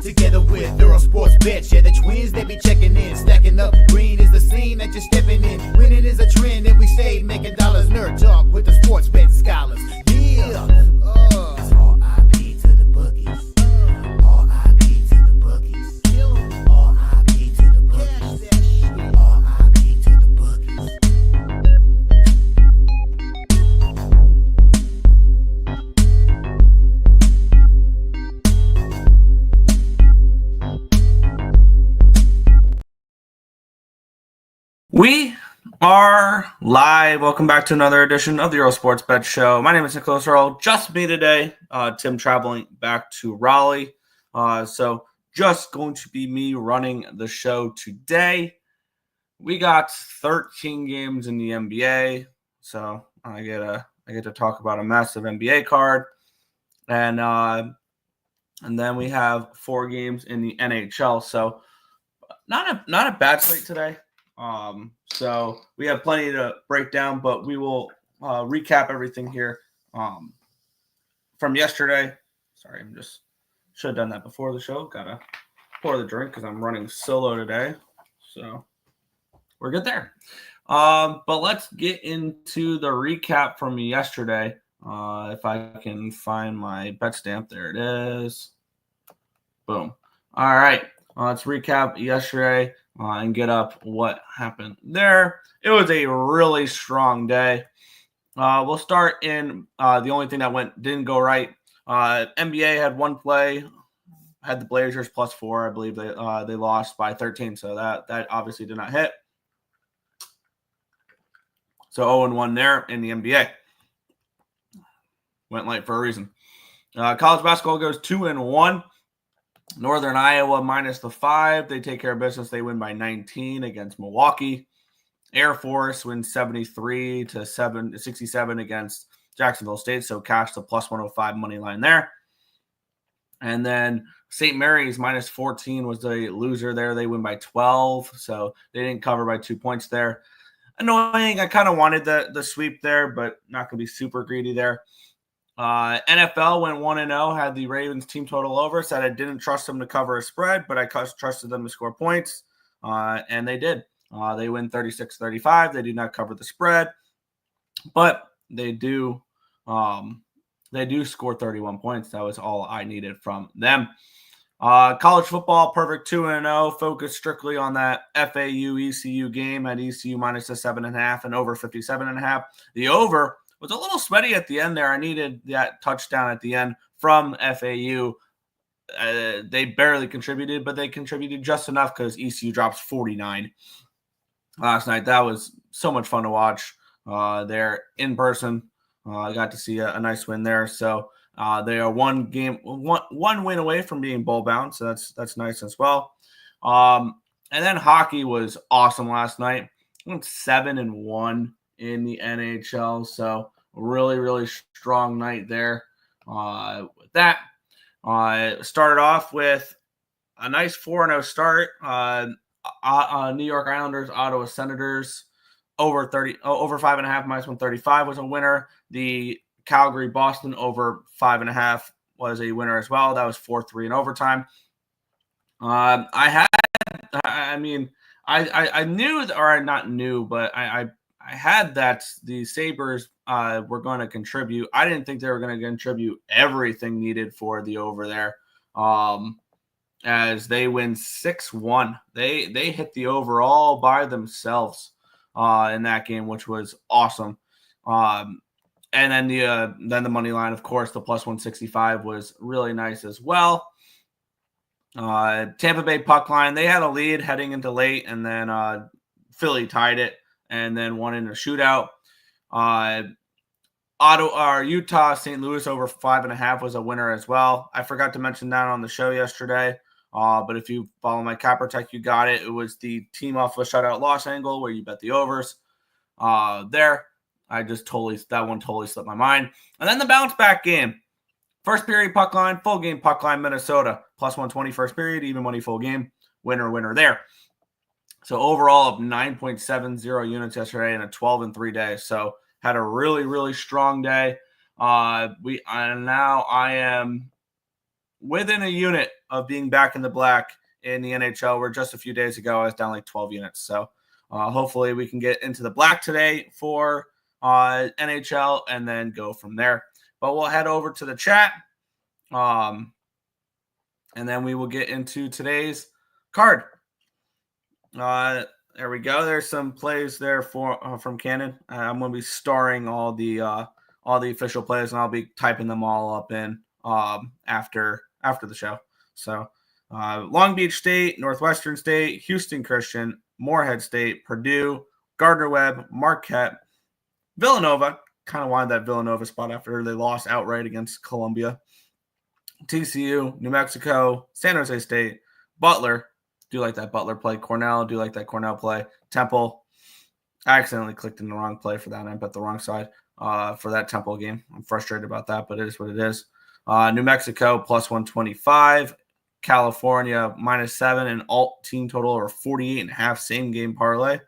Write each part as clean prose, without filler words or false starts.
Together with Earle Sports Bets, yeah, the twins, they be checking in, stacking up. Green is the scene that you're stepping in. Winning is a trend, and we stay making dollars. Nerd talk with the sports bet scholars. Yeah, it's R.I.P. to the bookies. R.I.P. to the bookies. R.I.P. to the bookies. R.I.P. to the bookies. We are live. Welcome back to another edition of the Earle Sports Bet Show. My name is Nicholas Earle. Just me today. Tim traveling back to Raleigh. So just going to be me running the show today. We got 13 games in the NBA. So I get to talk about a massive NBA card. And then we have 4 games in the NHL. So not a bad slate today. So we have plenty to break down, but we will recap everything here from yesterday. Sorry, should have done that before the show. Gotta pour the drink because I'm running solo today. So we're good there. But let's get into the recap from yesterday. If I can find my bet stamp, there it is. Boom. All right. Let's recap yesterday. And get up what happened there. It was a really strong day. We'll start in the only thing that didn't go right. NBA had one play, had the Blazers +4. I believe they lost by 13, so that obviously did not hit. So 0-1 there in the NBA. Went light for a reason. College basketball goes 2-1. Northern Iowa -5. They take care of business. They win by 19 against Milwaukee. Air Force wins 73-67 against Jacksonville State. So cash the +105 money line there. And then St. Mary's -14 was the loser there. They win by 12. So they didn't cover by 2 points there. Annoying. I kind of wanted the sweep there, but not going to be super greedy there. NFL went 1-0, had the Ravens team total over. Said I didn't trust them to cover a spread, but I trusted them to score points, and they did. They win 36-35. They did not cover the spread, but they do score 31 points. That was all I needed from them. College football, perfect 2-0. Focused strictly on that FAU ECU game at ECU -7.5 and over 57.5. The over was a little sweaty at the end there. I needed that touchdown at the end from FAU. They barely contributed, but they contributed just enough because ECU drops 49 last night. That was so much fun to watch there in person. I got to see a nice win there. So they are one win away from being bowl bound. So that's nice as well. And then hockey was awesome last night. Went 7-1 in the NHL. So really, really strong night there. With that, started off with a nice 4-0 start. New York Islanders, Ottawa Senators, over 5.5 -135 was a winner. The Calgary Boston over 5.5 was a winner as well. That was 4-3 in overtime. I knew, or not knew, but I had that the Sabres were going to contribute. I didn't think they were going to contribute everything needed for the over there. As they win 6-1. They hit the over all by themselves in that game, which was awesome. And then the money line, of course, the +165 was really nice as well. Tampa Bay puck line, they had a lead heading into late, and then Philly tied it and then won in a shootout. Utah, St. Louis over 5.5 was a winner as well. I forgot to mention that on the show yesterday. But if you follow my CapperTek, you got it. It was the team off a shutout loss angle where you bet the overs there. That one totally slipped my mind. And then the bounce back game. First period puck line, full game puck line, Minnesota. +120 first period, even money full game. Winner there. So overall of 9.70 units yesterday in a 12-3 day. So had a really, really strong day. I am within a unit of being back in the black in the NHL, where just a few days ago I was down like 12 units. So hopefully we can get into the black today for NHL and then go from there. But we'll head over to the chat, and then we will get into today's card. There we go. There's some plays there for from Cannon. I'm going to be starring all the official plays, and I'll be typing them all up in after the show. So Long Beach State, Northwestern State, Houston Christian, Morehead State, Purdue, Gardner-Webb, Marquette, Villanova. Kind of wanted that Villanova spot after they lost outright against Columbia. TCU, New Mexico, San Jose State, Butler. Do like that Butler play. Cornell. Do like that Cornell play. Temple. I accidentally clicked in the wrong play for that. I bet the wrong side for that Temple game. I'm frustrated about that, but it is what it is. New Mexico plus 125. California -7 and alt team total over 48.5 same game parlay.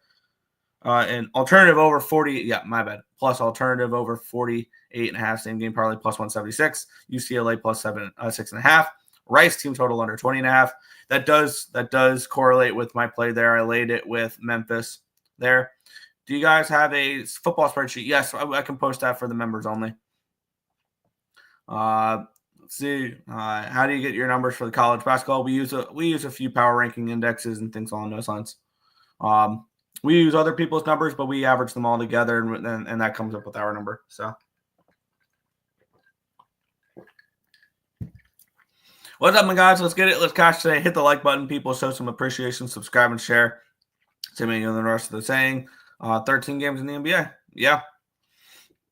And alternative over 40. Yeah, my bad. Plus alternative over 48.5 same game parlay plus 176. UCLA plus 6.5. Rice team total under 20.5. That does correlate with my play there. I laid it with Memphis there. Do you guys have a football spreadsheet? Yes, I can post that for the members only. Let's see. How do you get your numbers for the college basketball? We use a few power ranking indexes and things along those lines. We use other people's numbers, but we average them all together, and that comes up with our number. So, what's up, my guys? Let's get it. Let's cash today. Hit the like button, people. Show some appreciation. Subscribe and share. Same thing than the rest of the saying. 13 games in the NBA. Yeah.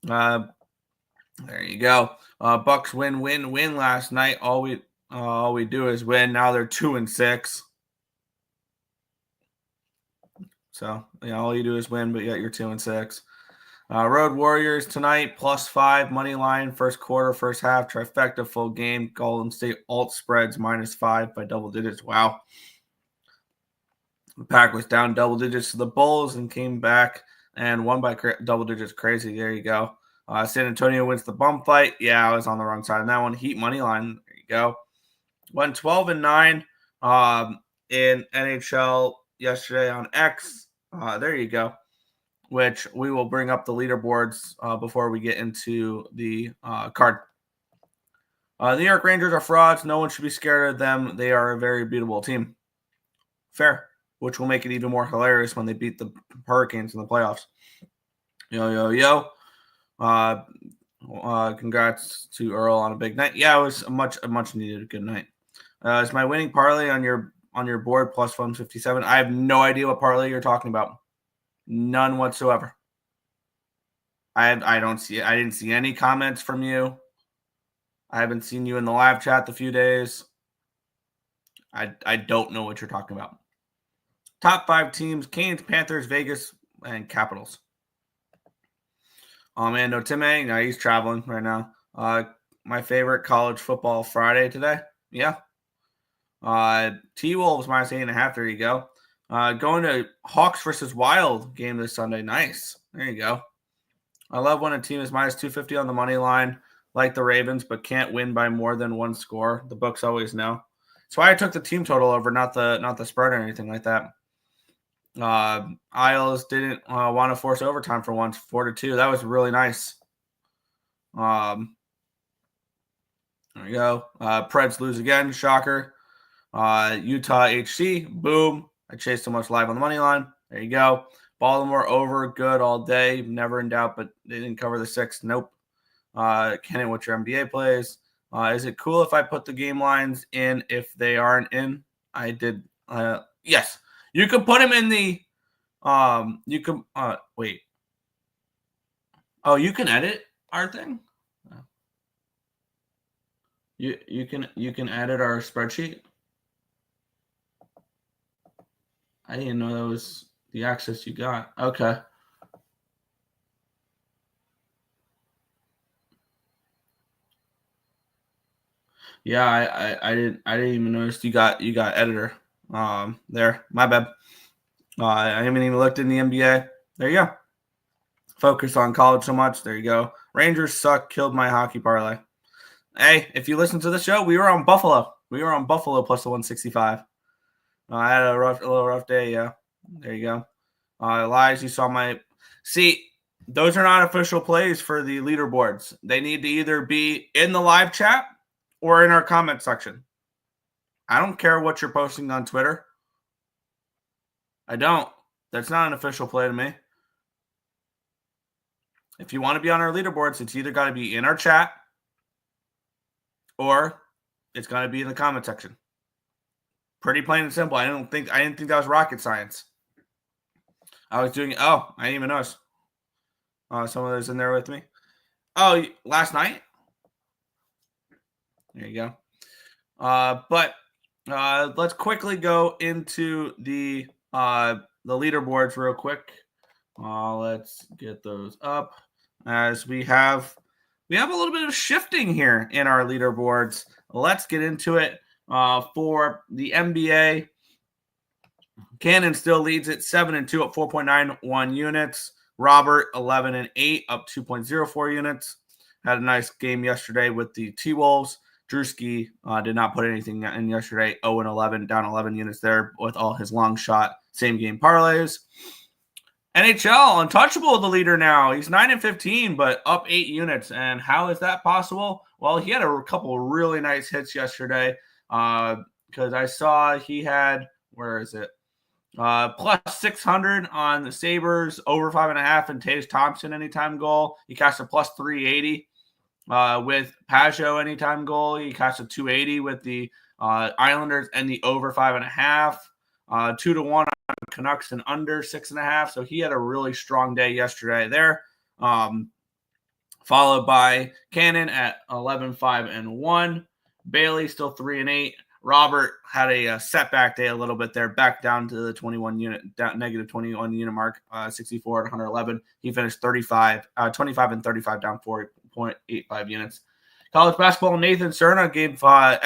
There you go. Bucks win last night. All we do is win. Now they're 2-6. So yeah, all you do is win, but yet you're 2-6. Road Warriors tonight +5 money line. First quarter, first half, trifecta, full game. Golden State alt spreads -5 by double digits. Wow. The Pack was down double digits to the Bulls and came back and won by double digits. Crazy. There you go. San Antonio wins the bump fight. Yeah, I was on the wrong side of that one. Heat money line. There you go. Went 12-9 in NHL yesterday on X. There you go. Which we will bring up the leaderboards before we get into the card. The New York Rangers are frauds. No one should be scared of them. They are a very beatable team. Fair. Which will make it even more hilarious when they beat the Hurricanes in the playoffs. Yo. Congrats to Earle on a big night. Yeah, it was a much needed good night. Is my winning parlay on your board plus 157? I have no idea what parlay you're talking about. None whatsoever. I didn't see any comments from you. I haven't seen you in the live chat the few days. I don't know what you're talking about. Top 5 teams: Canes, Panthers, Vegas, and Capitals. Oh man, no Timmy. No, he's traveling right now. My favorite college football Friday today. Yeah. T-Wolves -8.5. There you go. Going to Hawks versus Wild game this Sunday. Nice. There you go. I love when a team is -250 on the money line, like the Ravens, but can't win by more than one score. The books always know. That's why I took the team total over, not the spread or anything like that. Isles didn't want to force overtime for once, 4-2. That was really nice. There you go. Preds lose again. Shocker. Utah HC. Boom. I chased so much live on the money line. There you go. Baltimore over. Good all day. Never in doubt, but they didn't cover the 6. Nope. Kenny, what's your NBA plays? Is it cool if I put the game lines in if they aren't in? I did. Yes. You can put them in the you can wait. Oh, you can edit our thing? You can edit our spreadsheet? I didn't know that was the access you got. Okay. Yeah, I didn't even notice you got editor. There. My bad. I haven't even looked in the NBA. There you go. Focus on college so much. There you go. Rangers suck. Killed my hockey parlay. Hey, if you listen to the show, we were on Buffalo. We were on Buffalo plus the 165. I had a little rough day. Yeah, there you go. Elias, you saw my. See, those are not official plays for the leaderboards. They need to either be in the live chat or in our comment section. I don't care what you're posting on Twitter. I don't. That's not an official play to me. If you want to be on our leaderboards, it's either got to be in our chat or it's got to be in the comment section. Pretty plain and simple. I didn't think that was rocket science. I was doing. Oh, I didn't even notice. Someone that's in there with me. Oh, last night. There you go. But let's quickly go into the leaderboards real quick. Let's get those up as we have a little bit of shifting here in our leaderboards. Let's get into it. For the NBA, Cannon still leads it 7-2 at 4.91 units. Robert 11-8 up 2.04 units. Had a nice game yesterday with the T-Wolves. Drewski did not put anything in yesterday. 0-11, down 11 units there with all his long shot same game parlays. NHL, untouchable, the leader now. He's 9-15, but up 8 units. And how is that possible? Well, he had a couple really nice hits yesterday. Because I saw he had, where is it? Plus 600 on the Sabres, over 5.5, and Tage Thompson anytime goal. He cashed a plus 380 with Pajot anytime goal. He cashed a 280 with the Islanders and the over 5.5. 2-1 on Canucks and under 6.5. So he had a really strong day yesterday there. Followed by Cannon at 11-5-1. Bailey still 3-8. Robert had a setback day a little bit there, back down to the negative 21 unit mark, 64 at 111. He finished 25 and 35, down 4.85 units. College basketball, Nathan Cerna gave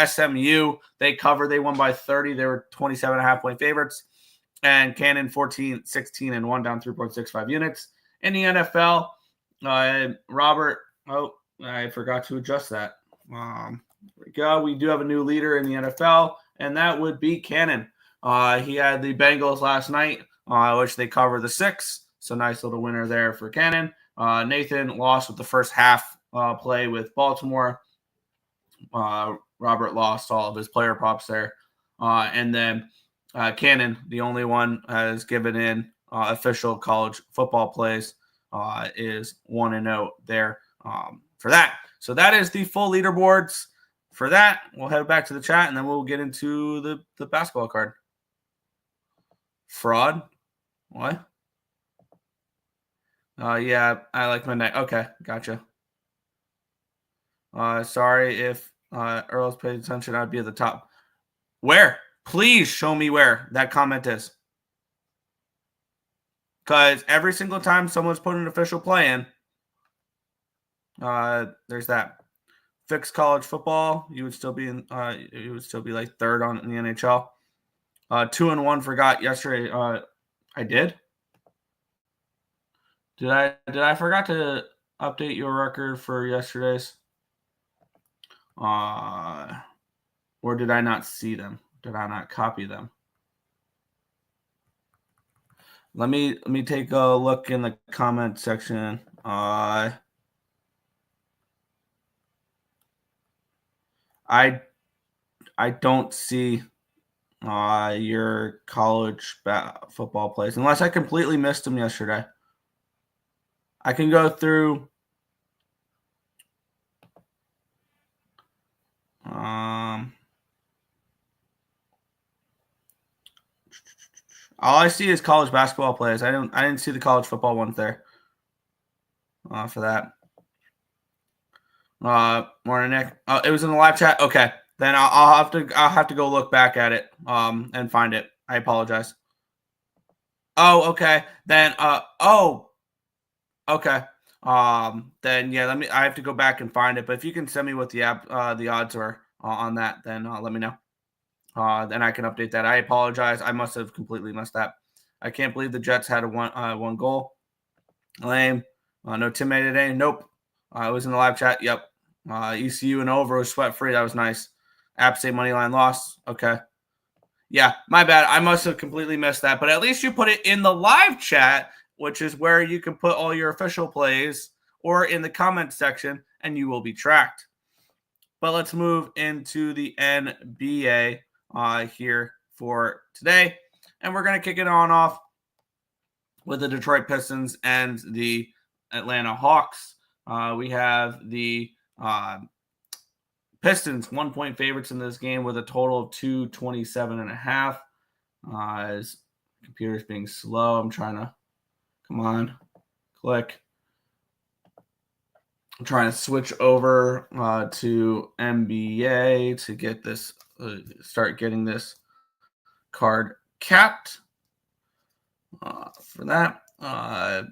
SMU. They covered. They won by 30. They were 27.5 point favorites. And Cannon 14, 16, and 1, down 3.65 units. In the NFL, Robert, I forgot to adjust that. There we go. We do have a new leader in the NFL, and that would be Cannon. He had the Bengals last night, which they covered the 6. So nice little winner there for Cannon. Nathan lost with the first half play with Baltimore. Robert lost all of his player props there. And then Cannon, the only one, has given in official college football plays, is 1-0 there for that. So that is the full leaderboards. For that, we'll head back to the chat, and then we'll get into the basketball card. Fraud? What? Yeah, I like midnight. Okay, gotcha. Sorry if Earl's paid attention. I'd be at the top. Where? Please show me where that comment is. Because every single time someone's put an official play in, there's that. Fixed college football, you would still be in. You would still be like third in the NHL. 2-1 forgot yesterday. I did. Did I forgot to update your record for yesterday's? Or did I not see them? Did I not copy them? Let me take a look in the comment section. I don't see your college football plays unless I completely missed them yesterday. I can go through. All I see is college basketball plays. I didn't see the college football ones there. For that. Morning, Nick. It was in the live chat. Okay, then I'll have to go look back at it and find it. I apologize. Oh, okay. Then okay. Then yeah, I have to go back and find it. But if you can send me what the odds are on that, then let me know. Then I can update that. I apologize. I must have completely messed that. I can't believe the Jets had one goal. Lame. No Tim made it in. Nope. It was in the live chat. Yep. ECU and over was sweat free. That was nice. App State money line loss. Okay. Yeah, my bad. I must have completely missed that. But at least you put it in the live chat, which is where you can put all your official plays, or in the comment section, and you will be tracked. But let's move into the NBA here for today. And we're going to kick it on off with the Detroit Pistons and the Atlanta Hawks. We have the Pistons 1-point favorites in this game with a total of 227.5. His computer's being slow. I'm trying to, come on, click. I'm trying to switch over to NBA to get this, start getting this card capped. For that, and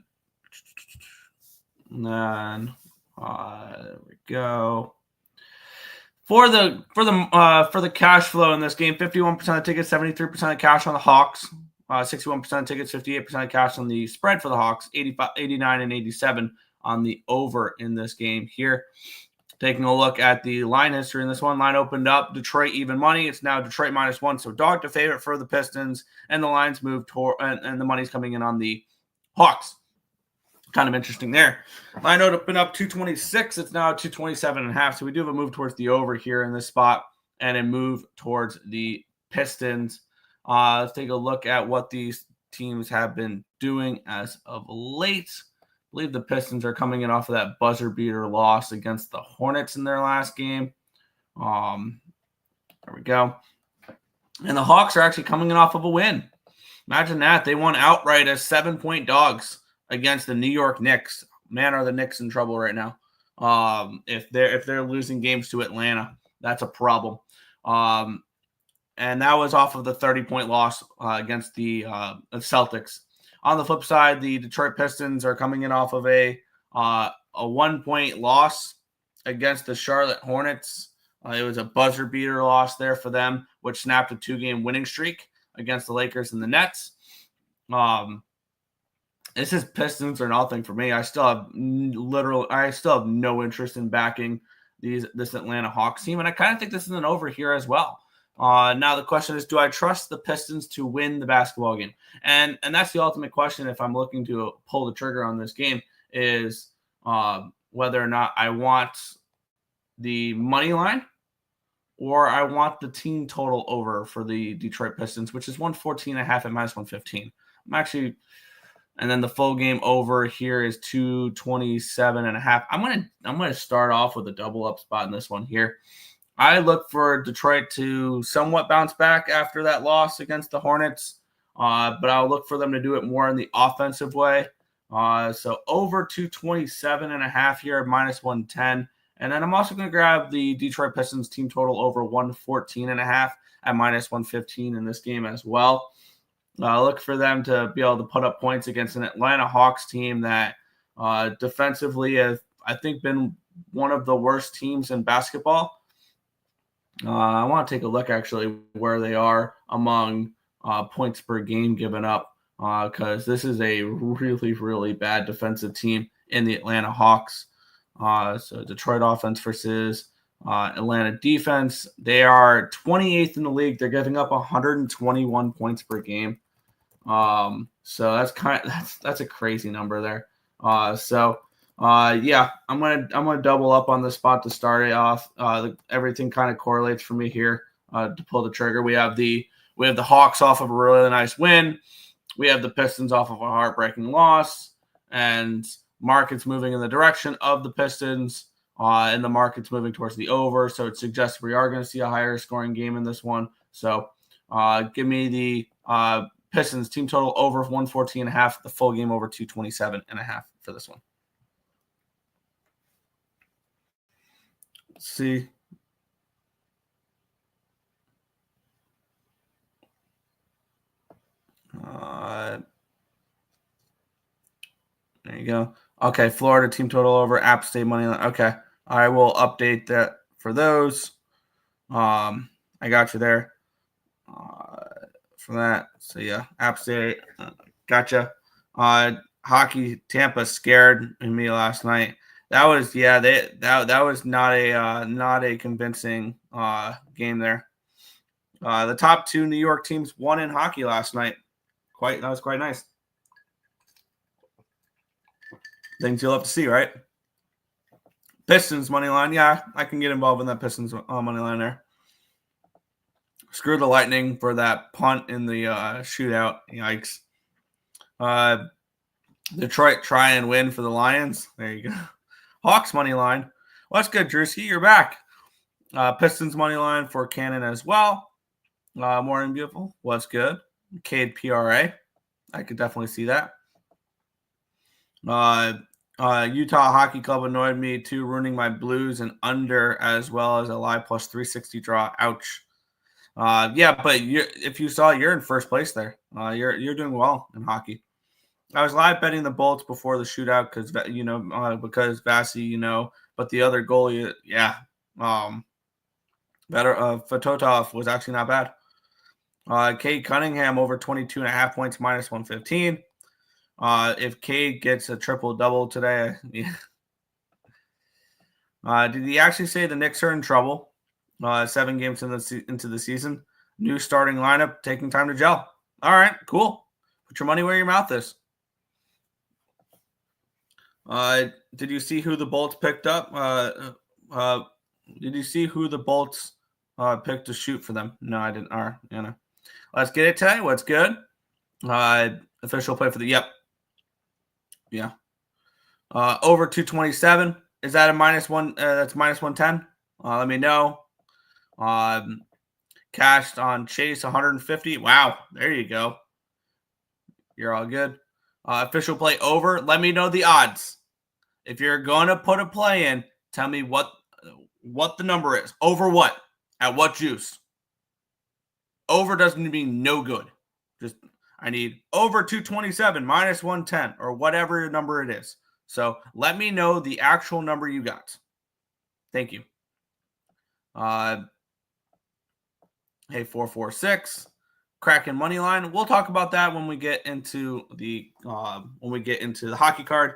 then there we go. For the cash flow in this game, 51% of tickets, 73% of cash on the Hawks, 61% of tickets, 58% of cash on the spread for the Hawks, 89 and 87 on the over in this game here. Taking a look at the line history in this one, line opened up Detroit even money. It's now Detroit -1, so dog to favorite for the Pistons, and the lines moved toward, and the money's coming in on the Hawks. Kind of interesting there. Line opened up 226. It's now 227.5. So we do have a move towards the over here in this spot, and a move towards the Pistons. Let's take a look at what these teams have been doing as of late. I believe the Pistons are coming in off of that buzzer beater loss against the Hornets in their last game. There we go. And the Hawks are actually coming in off of a win. Imagine that. They won outright as 7-point dogs against the New York Knicks. Man, are the Knicks in trouble right now. If they're losing games to Atlanta, that's a problem. And that was off of the 30-point loss against the Celtics. On the flip side, the Detroit Pistons are coming in off of a 1-point loss against the Charlotte Hornets. It was a buzzer beater loss there for them, which snapped a 2-game winning streak against the Lakers and the Nets. This is Pistons or nothing for me. I still have no interest in backing this Atlanta Hawks team, and I kind of think this is an over here as well. Now the question is, do I trust the Pistons to win the basketball game? And that's the ultimate question if I'm looking to pull the trigger on this game, is whether or not I want the money line or I want the team total over for the Detroit Pistons, which is 114.5 at -115. And then the full game over here is 227.5. I'm gonna start off with a double up spot in this one here. I look for Detroit to somewhat bounce back after that loss against the Hornets, but I'll look for them to do it more in the offensive way. So over 227.5 here, -110. And then I'm also going to grab the Detroit Pistons team total over 114.5 at -115 in this game as well. Look for them to be able to put up points against an Atlanta Hawks team that defensively has, I think, been one of the worst teams in basketball. I want to take a look actually where they are among points per game given up, because this is a really, really bad defensive team in the Atlanta Hawks. So Detroit offense versus Atlanta defense. They are 28th in the league. They're giving up 121 points per game. So that's a crazy number there. Yeah, I'm gonna double up on this spot to start it off. Everything kind of correlates for me here to pull the trigger. We have the Hawks off of a really nice win. We have the Pistons off of a heartbreaking loss, and market's moving in the direction of the Pistons, and the market's moving towards the over. So it suggests we are going to see a higher scoring game in this one. So give me the Pistons team total over 114.5, the full game over 227.5 for this one. Let's see. There you go. Okay, Florida team total over, App State money line. Okay, I will update that for those. I got you there for that. So yeah, App State, gotcha. Hockey, Tampa scared me last night. That was that was not a convincing game there. The top two New York teams won in hockey last night. That was quite nice. Things you'll have to see, right? Pistons money line, yeah, I can get involved in that Pistons money line there. Screw the Lightning for that punt in the shootout. Yikes. Detroit try and win for the Lions. There you go. Hawks money line. Well, that's good, Drewski. You're back. Pistons money line for Cannon as well. Morning Beautiful. What's good? Cade PRA. I could definitely see that. Utah Hockey Club annoyed me too, ruining my Blues and under as well as a live plus 360 draw. Ouch. Yeah, but if you saw, you're in first place there. You're doing well in hockey. I was live betting the Bolts before the shootout because Vasi, but the other goalie, Fedotov was actually not bad. Cade Cunningham over 22.5 points minus 115. If Cade gets a triple-double today, did he actually say the Knicks are in trouble? 7 games into the season. New starting lineup, taking time to gel. All right, cool. Put your money where your mouth is. Did you see who the Bolts picked up? Did you see who the Bolts picked to shoot for them? No, I didn't. All right, Let's get it today. What's good? Official play for the Yeah. Over 227. Is that a -1? That's minus 110. Let me know. Cashed on Chase 150. Wow, there you go. You're all good. Official play over. Let me know the odds. If you're going to put a play in, tell me what the number is. Over what? At what juice? Over doesn't mean no good. Just I need over 227 minus 110 or whatever number it is. So let me know the actual number you got. Thank you. Hey, 446. Kraken money line. We'll talk about that when we get into the hockey card.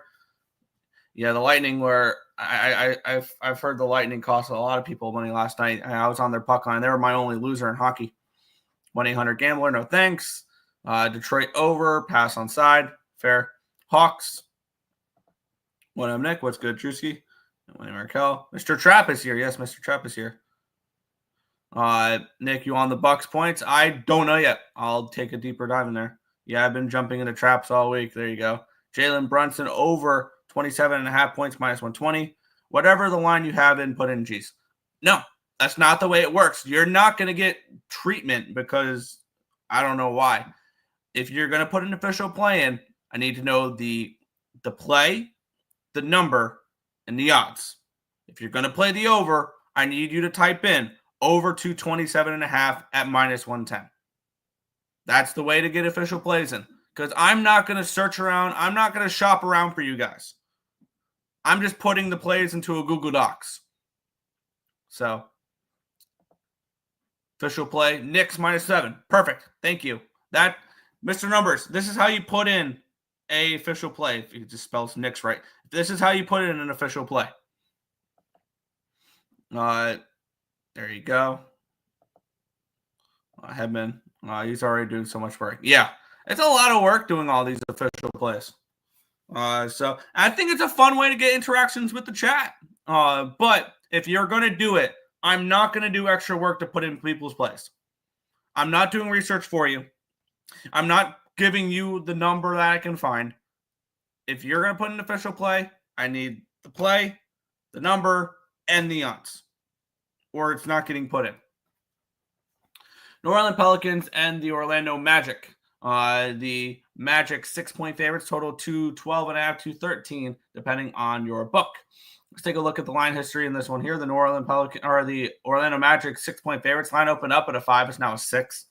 Yeah, the Lightning were. I've heard the Lightning cost a lot of people money last night. I was on their puck line. They were my only loser in hockey. 1-800-GAMBLER. No thanks. Detroit over. Pass on side. Fair. Hawks. What up, Nick? What's good, Drewski? William Markel. Mr. Trapp is here. Yes, Mr. Trapp is here. Nick, you on the Bucks points? I don't know yet. I'll take a deeper dive in there. Yeah, I've been jumping into traps all week. There you go. Jalen Brunson over 27.5 points minus 120. Whatever the line you have in, put in G's. No, that's not the way it works. You're not going to get treatment because I don't know why. If you're going to put an official play in, I need to know the play, the number, and the odds. If you're going to play the over, I need you to type in over 227.5 at minus 110. That's the way to get official plays in. Because I'm not going to search around. I'm not going to shop around for you guys. I'm just putting the plays into a Google Docs. So, official play, Knicks -7. Perfect. Thank you. That, Mr. Numbers, this is how you put in a official play. If you just spell Knicks right. This is how you put in an official play. There you go. Hedman, he's already doing so much work. Yeah, it's a lot of work doing all these official plays. So I think it's a fun way to get interactions with the chat. But if you're going to do it, I'm not going to do extra work to put in people's plays. I'm not doing research for you. I'm not giving you the number that I can find. If you're going to put an official play, I need the play, the number, and the odds, or it's not getting put in. New Orleans Pelicans and the Orlando Magic. The Magic 6-point favorites, total 212.5, 213, depending on your book. Let's take a look at the line history in this one here. The the Orlando Magic 6-point favorites. Line opened up at a 5. It's now a 6.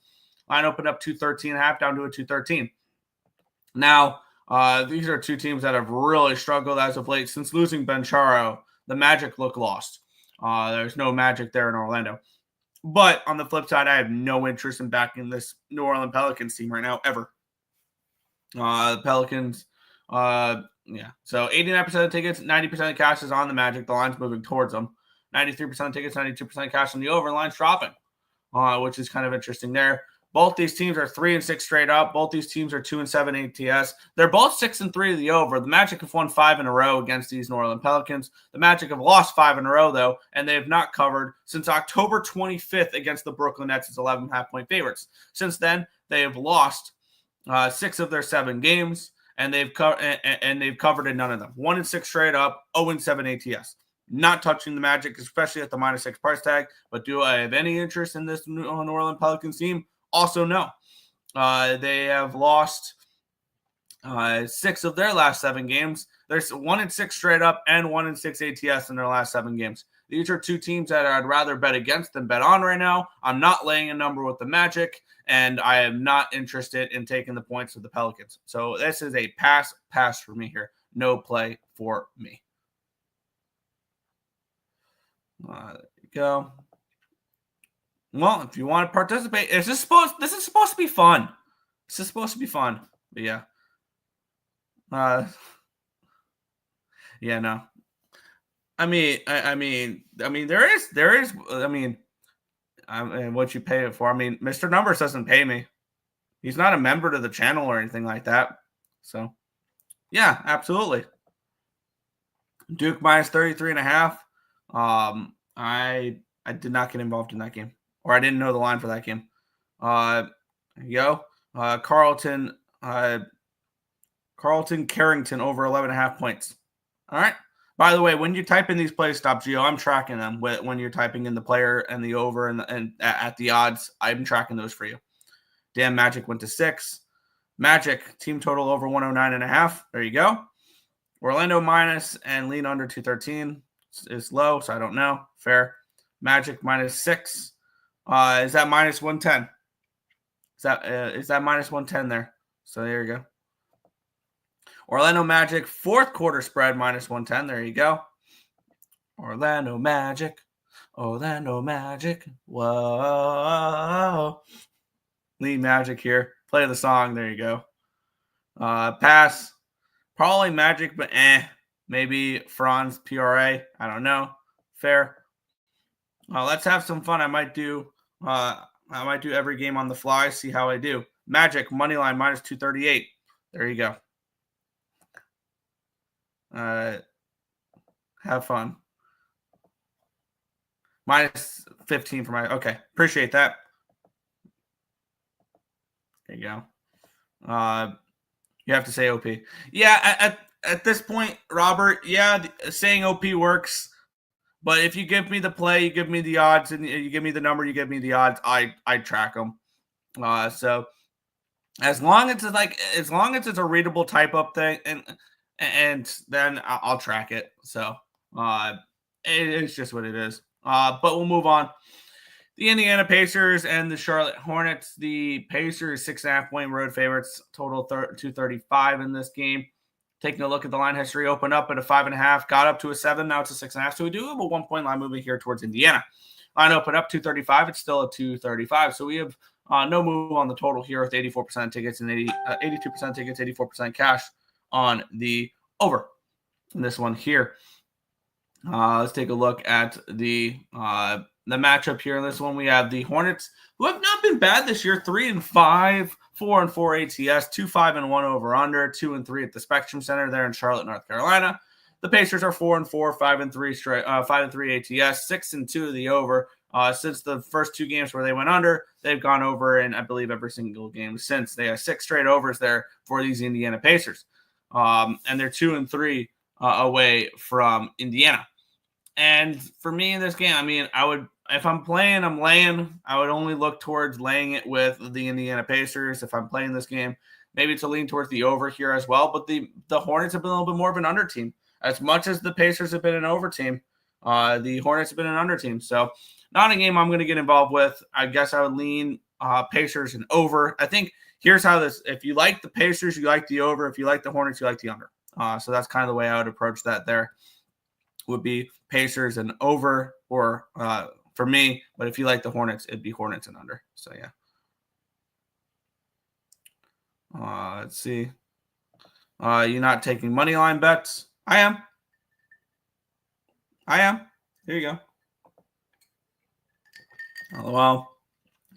Line opened up 213.5 down to a 213. Now, these are two teams that have really struggled as of late. Since losing Ben Charo, the Magic look lost. There's no Magic there in Orlando. But on the flip side, I have no interest in backing this New Orleans Pelicans team right now, ever. The Pelicans, Yeah. So 89% of the tickets, 90% of the cash is on the Magic. The line's moving towards them. 93% of tickets, 92% cash on the over. Line's dropping, which is kind of interesting there. Both these teams are 3-6 straight up. Both these teams are 2-7 ATS. They're both 6-3 to the over. The Magic have won 5 in a row against these New Orleans Pelicans. The Magic have lost 5 in a row, though, and they have not covered since October 25th against the Brooklyn Nets as 11.5-point favorites. Since then, they have lost 6 of their 7 games, and they've covered in none of them. 1-6 straight up, 0-7 ATS. Not touching the Magic, especially at the -6 price tag. But do I have any interest in this New Orleans Pelicans team? Also, no. They have lost 6 of their last 7 games. There's 1-6 straight up and 1-6 ATS in their last 7 games. These are 2 teams that I'd rather bet against than bet on right now. I'm not laying a number with the Magic, and I am not interested in taking the points with the Pelicans. So this is a pass for me here. No play for me. There you go. Well, if you want to participate, this is supposed to be fun. This is supposed to be fun. But yeah. Yeah, no. I mean, there is. What you pay it for. I mean, Mr. Numbers doesn't pay me. He's not a member to the channel or anything like that. So, yeah, absolutely. Duke -33.5. I did not get involved in that game, or I didn't know the line for that game. There you go. Carlton Carrington over 11.5 points. All right. By the way, when you type in these play stops, Gio, I'm tracking them. When you're typing in the player and the over and at the odds, I'm tracking those for you. Damn, Magic went to 6. Magic team total over 109.5. There you go. Orlando minus and lean under 213 is low, so I don't know. Fair. Magic -6. Is that -110? Is that -110 there? So there you go. Orlando Magic, 4th quarter spread -110. There you go. Orlando Magic. Whoa. Lead Magic here. Play the song. There you go. Pass. Probably Magic, but maybe Franz PRA. I don't know. Fair. Let's have some fun. I might do every game on the fly. See how I do. Magic money line -238. There you go. Have fun. -15 for my. Okay, appreciate that. There you go. You have to say OP. Yeah, at this point, Robert. Yeah, saying OP works. But if you give me the play, you give me the odds, and you give me the number, you give me the odds, I track them. So as long as it's a readable type up thing, and then I'll track it. So it's just what it is. But we'll move on. The Indiana Pacers and the Charlotte Hornets. The Pacers 6.5-point road favorites, total 235 in this game. Taking a look at the line history, opened up at a 5.5, got up to a 7, now it's a 6.5. So we do have a 1-point line moving here towards Indiana. Line opened up 235, it's still a 235. So we have no move on the total here with 84% tickets and 82% tickets, 84% cash on the over in this one here. Let's take a look at the matchup here in this one. We have the Hornets, who have not been bad this year, 3-5, 4-4 ATS, 2-5-1 over under, 2-3 at the Spectrum Center there in Charlotte, North Carolina. The Pacers are 4-4, 5-3 straight, 5-3 ATS, 6-2 the over. Since the first 2 games where they went under, they've gone over in, I believe, every single game since. They have 6 straight overs there for these Indiana Pacers. And they're 2-3 away from Indiana. And for me in this game, I mean, if I'm playing, I'm laying. I would only look towards laying it with the Indiana Pacers. If I'm playing this game, maybe to lean towards the over here as well. But the Hornets have been a little bit more of an under team. As much as the Pacers have been an over team, the Hornets have been an under team. So not a game I'm going to get involved with. I guess I would lean Pacers and over. I think here's how this, if you like the Pacers, you like the over. If you like the Hornets, you like the under. So that's kind of the way I would approach that there. Would be Pacers and over, or for me. But if you like the Hornets, it'd be Hornets and under. So yeah. Let's see. You're not taking money line bets? I am. Here you go. Oh, well,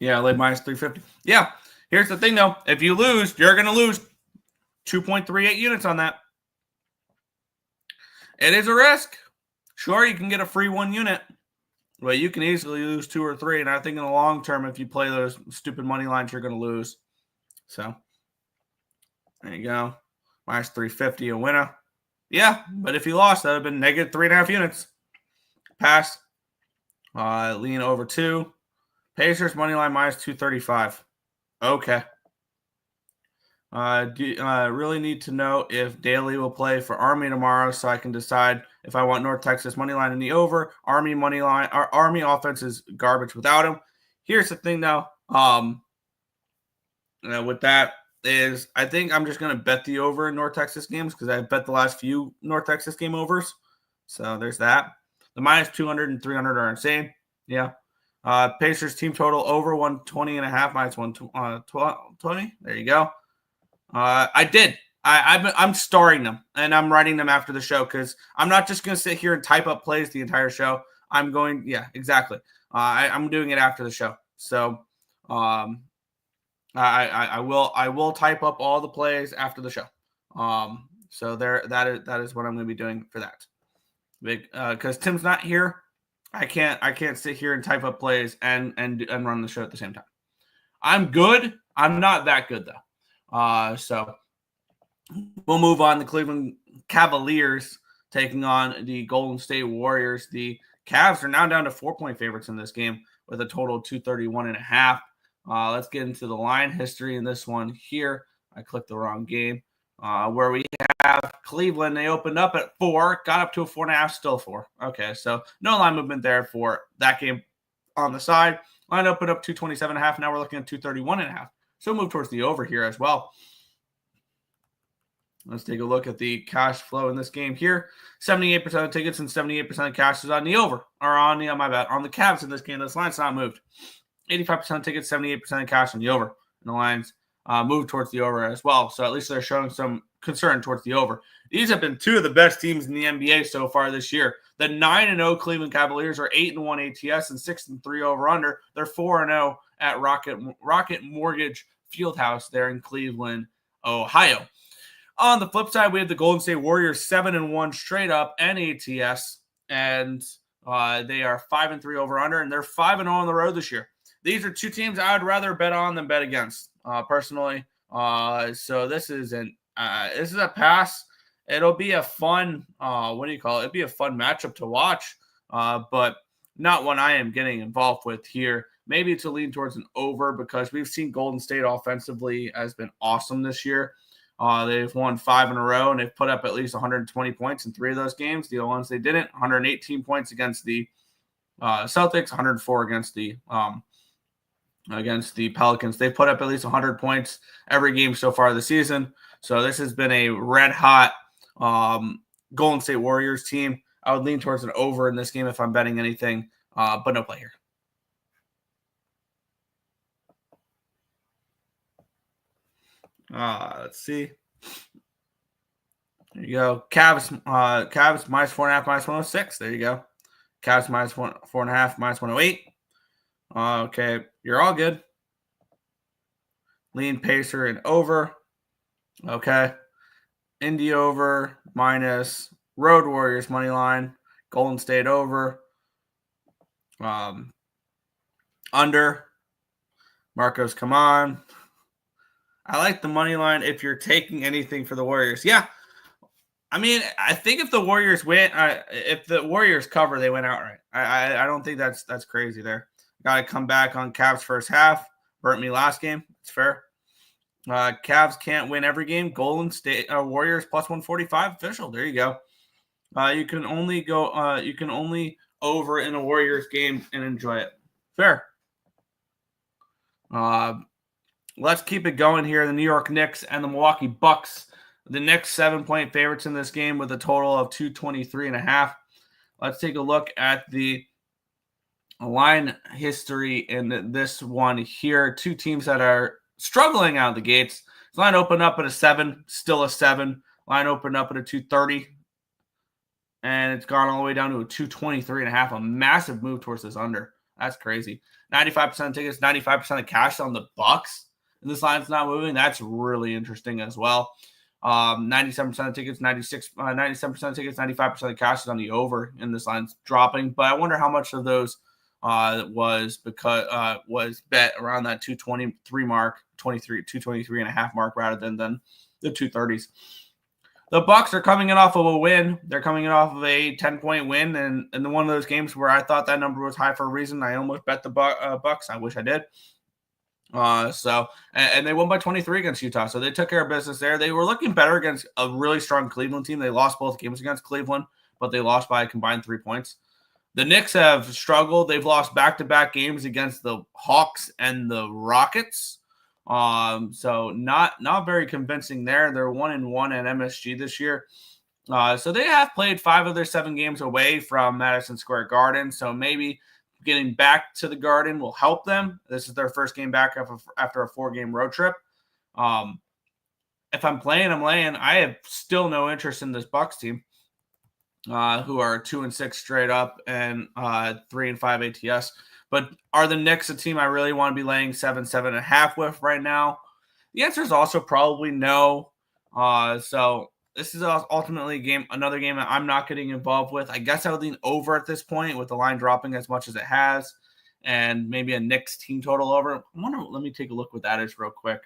yeah, I laid minus 350. Yeah, here's the thing, though. If you lose, you're going to lose 2.38 units on that. It is a risk. Sure, you can get a free 1 unit, but you can easily lose 2 or 3. And I think in the long term, if you play those stupid money lines, you're going to lose. So there you go. Minus 350, a winner. Yeah, but if you lost, that would have been negative 3.5 units. Pass. Lean over 2. Pacers money line minus 235. Okay. Really need to know if Daly will play for Army tomorrow so I can decide if I want North Texas money line in the over. Army money line. Our Army offense is garbage without him. Here's the thing, though. With that is I think I'm just going to bet the over in North Texas games because I've bet the last few North Texas game overs. So there's that. The minus 200 and 300 are insane. Yeah. Pacers team total over 120.5 minus 120. There you go. I did. I'm starring them, and I'm writing them after the show because I'm not just going to sit here and type up plays the entire show. I'm going, yeah, exactly. I'm doing it after the show. So I will type up all the plays after the show. So that is what I'm going to be doing for that. Because Tim's not here, I can't sit here and type up plays and run the show at the same time. I'm good. I'm not that good though. So we'll move on. The Cleveland Cavaliers taking on the Golden State Warriors. The Cavs are now down to 4-point favorites in this game with a total of 231.5. Let's get into the line history in this one here. I clicked the wrong game. Where we have Cleveland, they opened up at 4, got up to a 4.5, still 4. Okay, so no line movement there for that game on the side. Line opened up 227.5. Now we're looking at 231.5. So move towards the over here as well. Let's take a look at the cash flow in this game here. 78% of tickets and 78% of cash is on the over, or on the Cavs in this game. This line's not moved. 85% of tickets, 78% of cash on the over. And the lines move towards the over as well. So at least they're showing some concern towards the over. These have been 2 of the best teams in the NBA so far this year. The 9-0 Cleveland Cavaliers are 8-1 ATS and 6-3 over under. They're 4-0 at Rocket Mortgage Fieldhouse there in Cleveland, Ohio. On the flip side, we have the Golden State Warriors 7-1 straight up and ATS, and they are 5-3 over under, and they're 5-0 on the road this year. These are 2 teams I would rather bet on than bet against, personally. So this is a pass. It'll be a fun it'd be a fun matchup to watch, but not one I am getting involved with here. Maybe to lean towards an over because we've seen Golden State offensively has been awesome this year. They've won 5 in a row, and they've put up at least 120 points in 3 of those games. The ones they didn't, 118 points against the Celtics, 104 against the Pelicans. They've put up at least 100 points every game so far this season. So this has been a red-hot Golden State Warriors team. I would lean towards an over in this game if I'm betting anything, but no play here. Let's see. There you go. Cavs minus 4.5, minus 106. There you go. Cavs minus 4.5, minus 108. Okay, you're all good. Lean Pacer and over. Okay. Indy over, minus Road Warriors money line. Golden State over. Under. Marcos, come on. I like the money line if you're taking anything for the Warriors. Yeah. I mean, I think if the Warriors win, if the Warriors cover, they win outright. I don't think that's crazy there. Got to come back on Cavs first half. Burnt me last game. It's fair. Cavs can't win every game. Golden State Warriors plus 145 official. There you go. You can only go. You can only over in a Warriors game and enjoy it. Fair. Let's keep it going here. The New York Knicks and the Milwaukee Bucks. The Knicks 7-point favorites in this game with a total of 223.5. Let's take a look at the line history in this one here. 2 teams that are struggling out of the gates. This line opened up at a 7, still a 7. Line opened up at a 230, and it's gone all the way down to a 223.5. A massive move towards this under. That's crazy. 95% of tickets, 95% of cash on the Bucks, and this line's not moving. That's really interesting as well. 97% of tickets, 97% of tickets, 95% of cash is on the over, and this line's dropping. But I wonder how much of those was bet around that 223 mark, 223.5 mark rather than the 230s. The Bucks are coming in off of a win. They're coming in off of a 10-point win, and one of those games where I thought that number was high for a reason. I almost bet the Bucks. I wish I did. And they won by 23 against Utah. So they took care of business there. They were looking better against a really strong Cleveland team. They lost both games against Cleveland, but they lost by a combined 3 points. The Knicks have struggled. They've lost back-to-back games against the Hawks and the Rockets. So not very convincing there. They're 1-1 at MSG this year. So they have played 5 of their 7 games away from Madison Square Garden. So maybe getting back to the Garden will help them. This is their first game back after a 4-game road trip. If I'm playing, I'm laying. I have still no interest in this Bucks team, who are 2-6 straight up and 3-5 ATS. But are the Knicks a team I really want to be laying 7.5 with right now? The answer is also probably no. So this is ultimately another game that I'm not getting involved with. I guess I would lean over at this point with the line dropping as much as it has, and maybe a Knicks team total over. Let me take a look what that is real quick,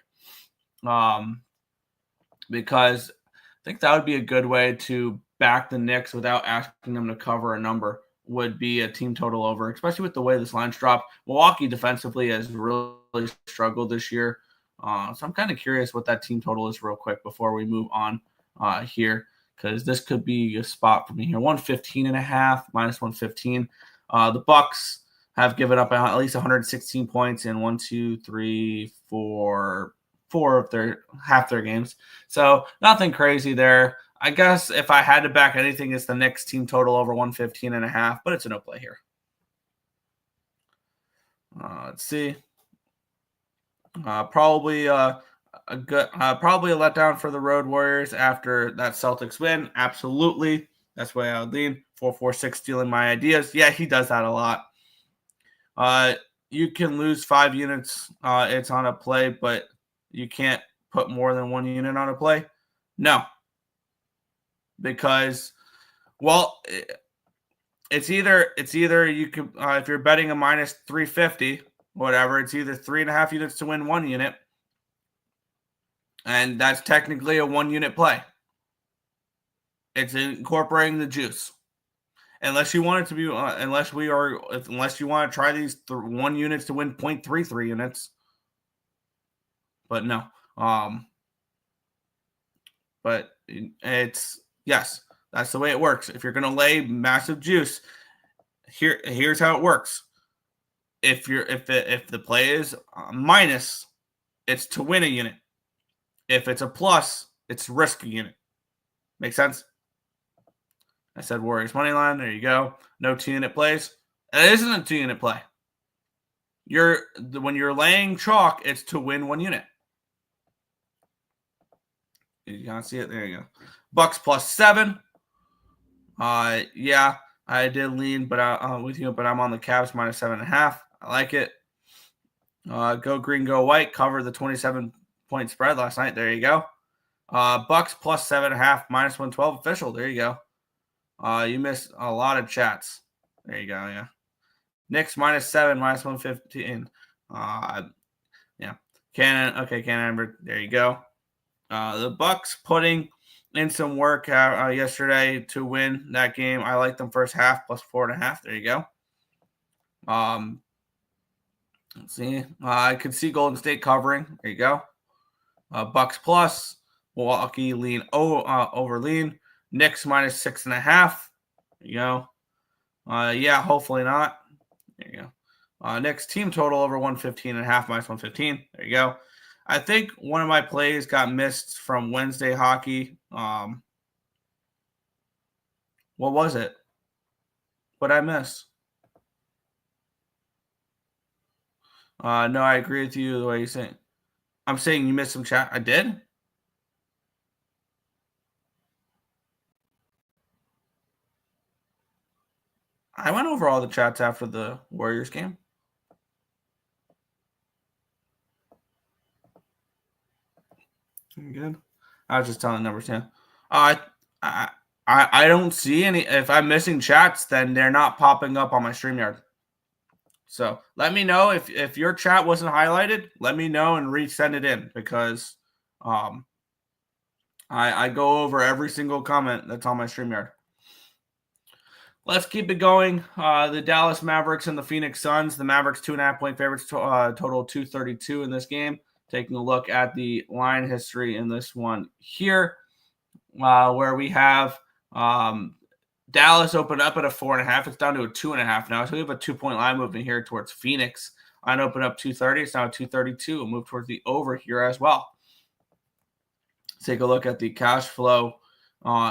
because I think that would be a good way to back the Knicks without asking them to cover a number. Would be a team total over, especially with the way this line's dropped. Milwaukee defensively has really struggled this year. So I'm kind of curious what that team total is real quick before we move on here, because this could be a spot for me here. 115.5, minus 115. The Bucks have given up at least 116 points in 4 of their half their games. So nothing crazy there. I guess if I had to back anything, it's the Knicks team total over 115.5, but it's a no play here. Let's see. Probably a letdown for the Road Warriors after that Celtics win. Absolutely. That's why I would lean. 446 stealing my ideas. Yeah, he does that a lot. You can lose 5 units. It's on a play, but you can't put more than 1 unit on a play. No. Because, well, it's either you could if you're betting a minus 350, whatever, it's either 3.5 units to win 1 unit, and that's technically a 1 unit play. It's incorporating the juice, unless you want it to be, unless you want to try these 1 units to win 0.33 units. But no, but it's. Yes, that's the way it works. If you're going to lay massive juice, here's how it works. If the play is minus, it's to win a unit. If it's a plus, it's risk a unit. Make sense? I said Warriors money line. There you go. No 2-unit plays. It isn't a 2-unit play. When you're laying chalk, it's to win 1 unit. You can't see it. There you go. Bucks +7. Yeah, I did lean, but with you, but I'm on the Cavs minus 7.5. I like it. Go green, go white. Cover the 27-point spread last night. There you go. Bucks +7.5, minus 112 official. There you go. You missed a lot of chats. There you go. Yeah. Knicks -7, minus 115. Yeah. Cannon. Okay, Cannon. There you go. The Bucks putting in some work yesterday to win that game. I like them first half +4.5. There you go. Let's see. I could see Golden State covering. There you go. Bucks plus. Milwaukee lean over lean. Knicks -6.5. There you go. Yeah, hopefully not. There you go. Knicks team total over 115.5, minus 115. There you go. I think one of my plays got missed from Wednesday hockey. What was it? What I miss? No, I agree with you the way you're saying. I'm saying you missed some chat. I did? I went over all the chats after the Warriors game. Good. I was just telling numbers. Yeah. I don't see any. If I'm missing chats, then they're not popping up on my StreamYard. So let me know if your chat wasn't highlighted. Let me know and resend it in, because I go over every single comment that's on my StreamYard. Let's keep it going. The Dallas Mavericks and the Phoenix Suns. The Mavericks 2.5-point favorites, total 232 in this game. Taking a look at the line history in this one here, where we have Dallas opened up at a 4.5. It's down to a 2.5 now. So we have a 2-point line moving here towards Phoenix. Line opened up 230. It's now 232. We'll move towards the over here as well. Take a look at the cash flow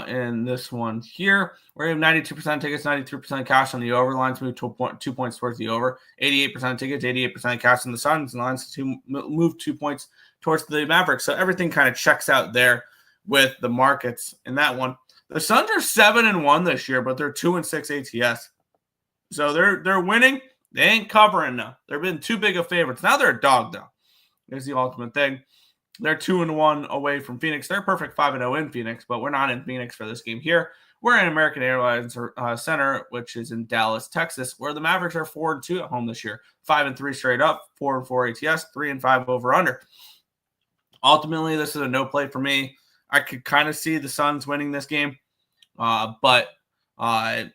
in this one here. We have 92% tickets, 93% cash on the over. Lines move 2 points towards the over. 88% tickets, 88% cash on the Suns. And lines move 2 points towards the Mavericks. So everything kind of checks out there with the markets in that one. The Suns are 7-1 this year, but they're 2-6 ATS. So they're winning. They ain't covering now. They've been too big of favorites. Now they're a dog, though. Here's the ultimate thing. They're 2-1 away from Phoenix. They're perfect 5-0 in Phoenix, but we're not in Phoenix for this game here. We're in American Airlines Center, which is in Dallas, Texas, where the Mavericks are 4-2 at home this year. 5-3 straight up, 4-4 ATS, 3-5 over under. Ultimately, this is a no play for me. I could kind of see the Suns winning this game, but I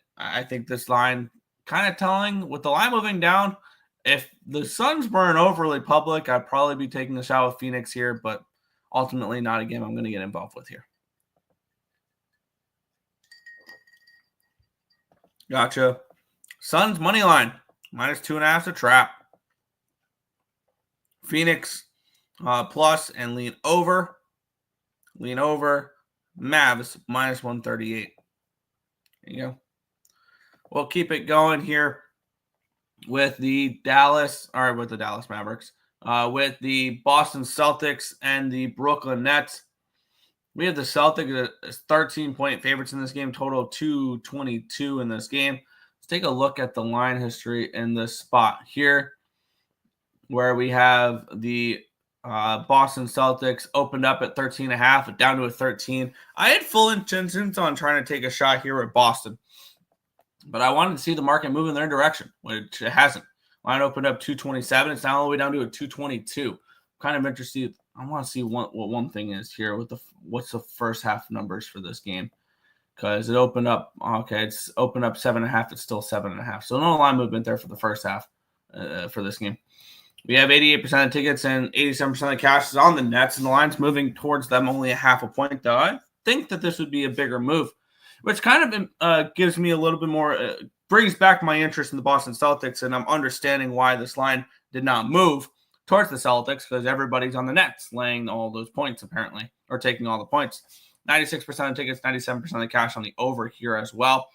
think this line kind of telling with the line moving down. If the Suns weren't overly public, I'd probably be taking a shot with Phoenix here, but ultimately not a game I'm going to get involved with here. Gotcha. Suns money line, -2.5 to trap. Phoenix plus and lean over. Lean over. Mavs -138. There you go. We'll keep it going here with the Dallas Mavericks, with the Boston Celtics and the Brooklyn Nets. We have the Celtics as 13-point favorites in this game, total 222 in this game. Let's take a look at the line history in this spot here, where we have the Boston Celtics opened up at 13.5, down to a 13. I had full intentions on trying to take a shot here at Boston, but I wanted to see the market move in their direction, which it hasn't. Line opened up 227. It's now all the way down to a 222. Kind of interested. I want to see what one thing is here. What's the first half numbers for this game? Because it opened up. Okay, it's opened up 7.5. It's still 7.5. So no line movement there for the first half for this game. We have 88% of tickets and 87% of cash is on the Nets, and the line's moving towards them only a half a point, though. I think that this would be a bigger move, which kind of gives me a little bit more, brings back my interest in the Boston Celtics, and I'm understanding why this line did not move towards the Celtics, because everybody's on the Nets laying all those points, apparently, or taking all the points. 96% of tickets, 97% of cash on the over here as well.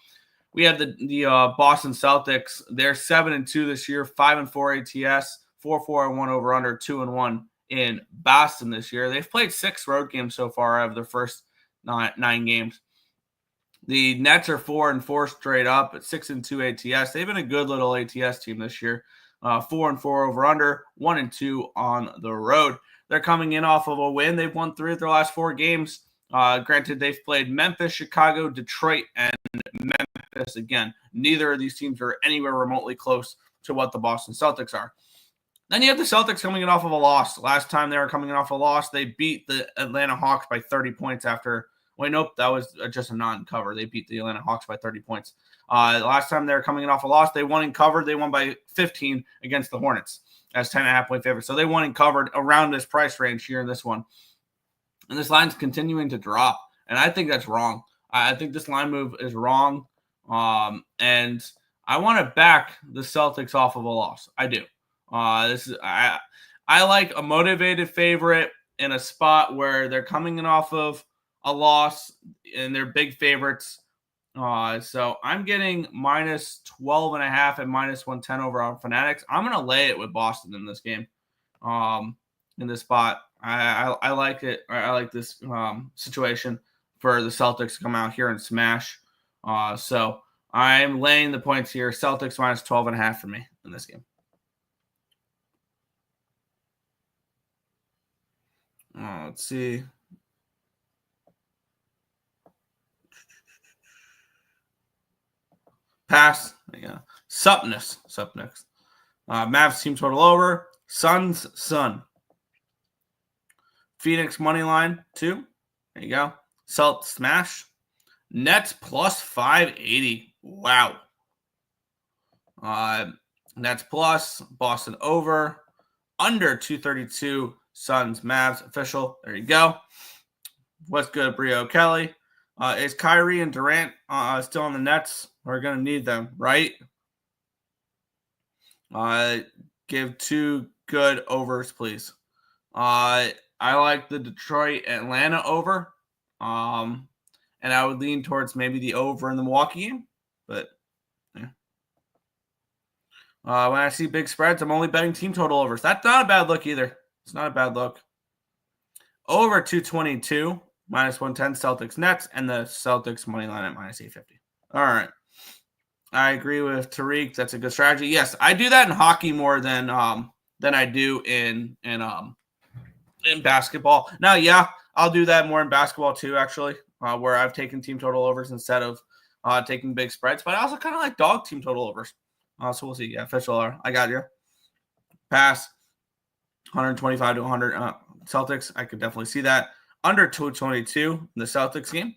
We have the Boston Celtics. They're 7-2 this year, 5-4 ATS, 4-4-1 over under, 2-1 in Boston this year. They've played 6 road games so far out of their first 9 games. The Nets are 4-4 straight up at 6-2 ATS. They've been a good little ATS team this year. 4-4 over under, 1-2 on the road. They're coming in off of a win. They've won 3 of their last 4 games. Granted, they've played Memphis, Chicago, Detroit, and Memphis again. Neither of these teams are anywhere remotely close to what the Boston Celtics are. Then you have the Celtics coming in off of a loss. Last time they were coming in off a loss, they beat the Atlanta Hawks by 30 points after. Wait, nope, that was just a non-cover. They beat the Atlanta Hawks by 30 points. Last time they were coming in off a loss, they won and covered. They won by 15 against the Hornets as 10.5-point favorites. So they won and covered around this price range here in this one. And this line's continuing to drop, and I think that's wrong. I think this line move is wrong, and I want to back the Celtics off of a loss. I do. I like a motivated favorite in a spot where they're coming in off of a loss and they're big favorites. So I'm getting -12.5 and -110 over on Fanatics. I'm going to lay it with Boston in this game. In this spot, I like it. I like this situation for the Celtics to come out here and smash. So I'm laying the points here. Celtics minus 12.5 for me in this game. Let's see. Pass. Yeah. Supness. Mavs team total over. Suns, Sun. Phoenix money line, 2. There you go. Celtics smash. Nets plus 580. Wow. Nets plus. Boston over. Under 232. Suns, Mavs official. There you go. What's good, Brio Kelly? Is Kyrie and Durant still on the Nets? We're going to need them, right? Give 2 good overs, please. I like the Detroit-Atlanta over. And I would lean towards maybe the over in the Milwaukee game. But, yeah. When I see big spreads, I'm only betting team total overs. That's not a bad look either. It's not a bad look. Over 222, minus 110 Celtics Nets, and the Celtics money line at minus 850. All right. I agree with Tariq. That's a good strategy. Yes, I do that in hockey more than I do in basketball. Now, yeah, I'll do that more in basketball too, actually, where I've taken team total overs instead of taking big spreads. But I also kind of like dog team total overs. So we'll see. Yeah, official. I got you. Pass. 125 to 100 Celtics. I could definitely see that. Under 222 in the Celtics game.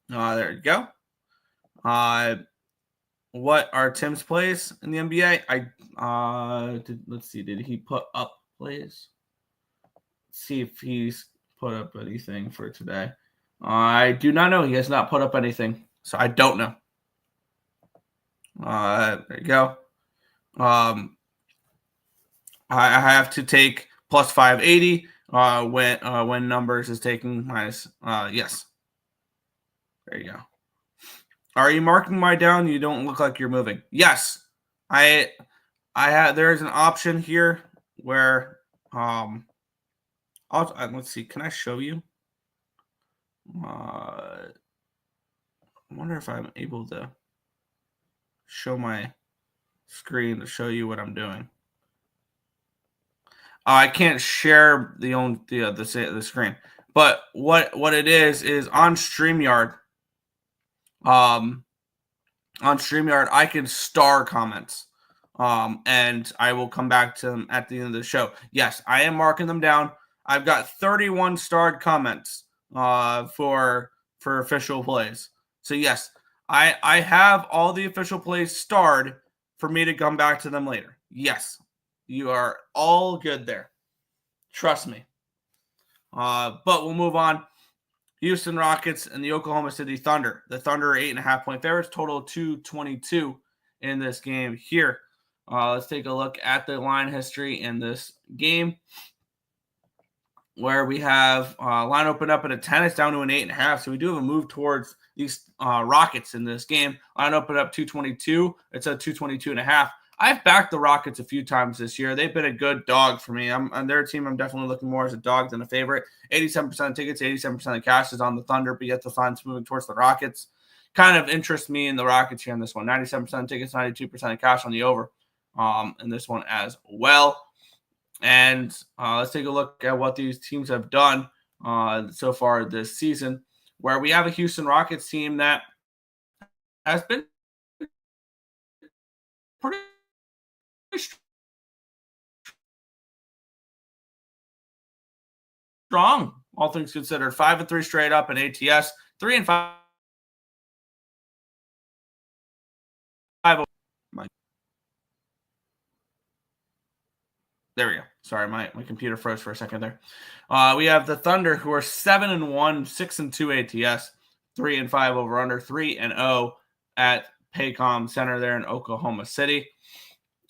There you go. What are Tim's plays in the NBA? Let's see. Did he put up plays? Let's see if he's put up anything for today. I do not know. He has not put up anything, so I don't know. There you go. I have to take plus 580 when numbers is taking minus. Yes. There you go. Are you marking my down? You don't look like you're moving. Yes. I have. There is an option here where let's see. Can I show you? I wonder if I'm able to show my screen to show you what I'm doing. I can't share the screen, but what it is on StreamYard. On StreamYard, I can star comments, and I will come back to them at the end of the show. Yes, I am marking them down. I've got 31 starred comments for official plays. So yes, I have all the official plays starred for me to come back to them later. Yes. You are all good there. Trust me. But we'll move on. Houston Rockets and the Oklahoma City Thunder. The Thunder are 8.5-point favorites. Total 222 in this game here. Let's take a look at the line history in this game, where we have line open up at a 10. It's down to an 8.5. So we do have a move towards these Rockets in this game. Line open up 222. It's a 222.5. I've backed the Rockets a few times this year. They've been a good dog for me. On their team, I'm definitely looking more as a dog than a favorite. 87% of tickets, 87% of cash is on the Thunder, but yet the funds moving towards the Rockets. Kind of interests me in the Rockets here in this one. 97% of tickets, 92% of cash on the over in this one as well. And let's take a look at what these teams have done so far this season, where we have a Houston Rockets team that has been pretty strong, all things considered. 5-3 straight up in ATS, 3-5. There we go. Sorry, my computer froze for a second there. We have the Thunder, who are 7-1, 6-2 ATS, 3-5 over under, 3-0 at Paycom Center there in Oklahoma City.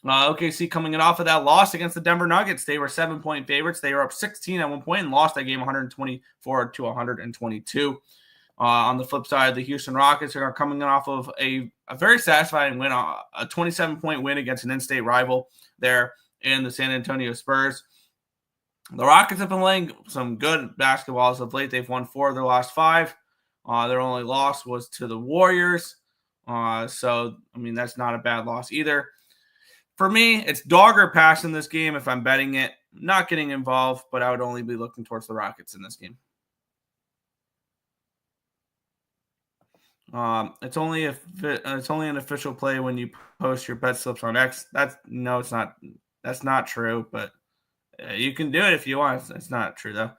OKC coming in off of that loss against the Denver Nuggets. They were 7-point favorites. They were up 16 at one point and lost that game 124-122. On the flip side, the Houston Rockets are coming in off of a very satisfying win, a 27-point win against an in-state rival there in the San Antonio Spurs. The Rockets have been playing some good basketball as of late. They've won 4 of their last 5. Their only loss was to the Warriors. So, I mean, that's not a bad loss either. For me, it's dog or pass in this game if I'm betting it. Not getting involved, but I would only be looking towards the Rockets in this game. It's only an official play when you post your bet slips on X. It's not. That's not true, but you can do it if you want. It's not true though.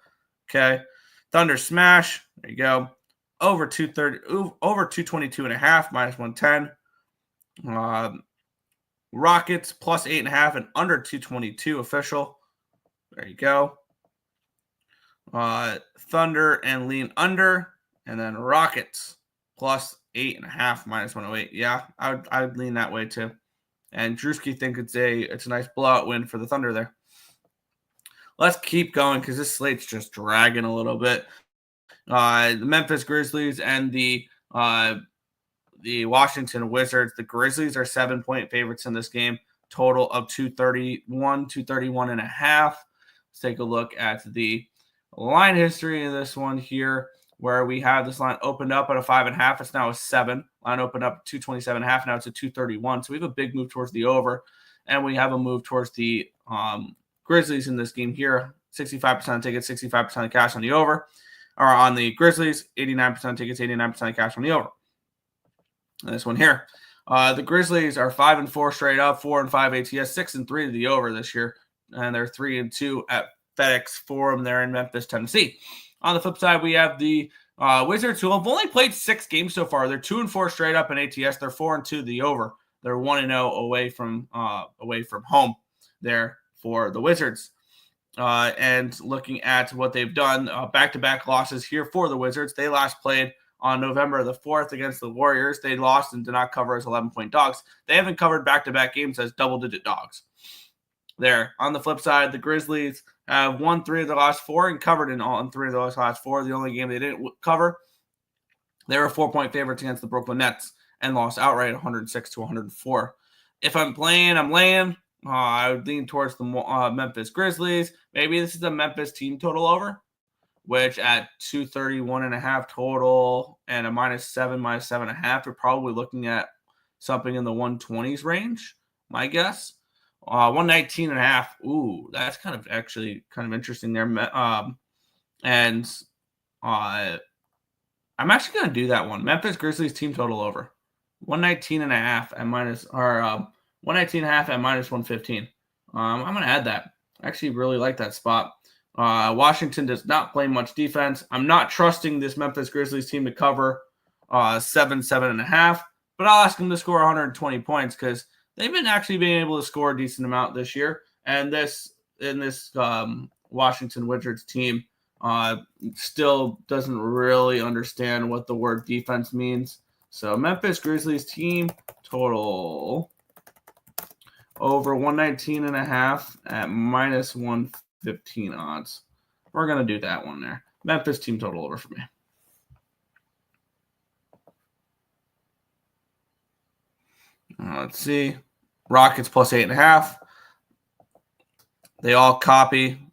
Okay, Thunder smash. There you go. Over 230. Over 222.5 minus 110. Rockets plus 8.5 and under 222 official. There you go. Thunder and lean under, and then Rockets plus 8.5 minus 108. Yeah, I would lean that way too. And Drewski think it's a nice blowout win for the Thunder there. Let's keep going because this slate's just dragging a little bit. The Memphis Grizzlies and the Washington Wizards. The Grizzlies are 7-point favorites in this game. Total of 231.5. Let's take a look at the line history of this one here, where we have this line opened up at a 5.5. It's now a 7. Line opened up 227.5. Now it's a 231. So we have a big move towards the over, and we have a move towards the Grizzlies in this game here. 65% of tickets, 65% of cash on the over, or on the Grizzlies. 89% of tickets, 89% of cash on the over. And this one here, the Grizzlies are 5-4 straight up, 4-5 ATS, 6-3 to the over this year, and they're 3-2 at FedEx Forum there in Memphis, Tennessee. On the flip side, we have the Wizards, who have only played 6 games so far. They're 2-4 straight up in ATS. They're 4-2 to the over. They're 1-0 away from home there for the Wizards. And looking at what they've done, back-to-back losses here for the Wizards. They last played on November the 4th against the Warriors. They lost and did not cover as 11-point dogs. They haven't covered back-to-back games as double-digit dogs. There. On the flip side, the Grizzlies have won 3 of the last 4 and covered in 3 of the last 4. The only game they didn't cover, they were 4-point favorites against the Brooklyn Nets and lost outright 106-104. If I'm playing, I'm laying. I would lean towards the Memphis Grizzlies. Maybe this is a Memphis team total over, which at 231.5 total and a -7, -7.5, you're probably looking at something in the 120s range, my guess. 119.5. Ooh, that's kind of interesting there. And I'm actually going to do that one. Memphis Grizzlies team total over 119.5 at minus, or 119.5 at -115. I'm going to add that. I actually really like that spot. Washington does not play much defense. I'm not trusting this Memphis Grizzlies team to cover 7.5, but I'll ask them to score 120 points because they've been able to score a decent amount this year. And this Washington Wizards team still doesn't really understand what the word defense means. So Memphis Grizzlies team total over 119.5 at -115 odds. We're going to do that one there. Memphis team total over for me. Let's see. Rockets plus 8.5. They all copy.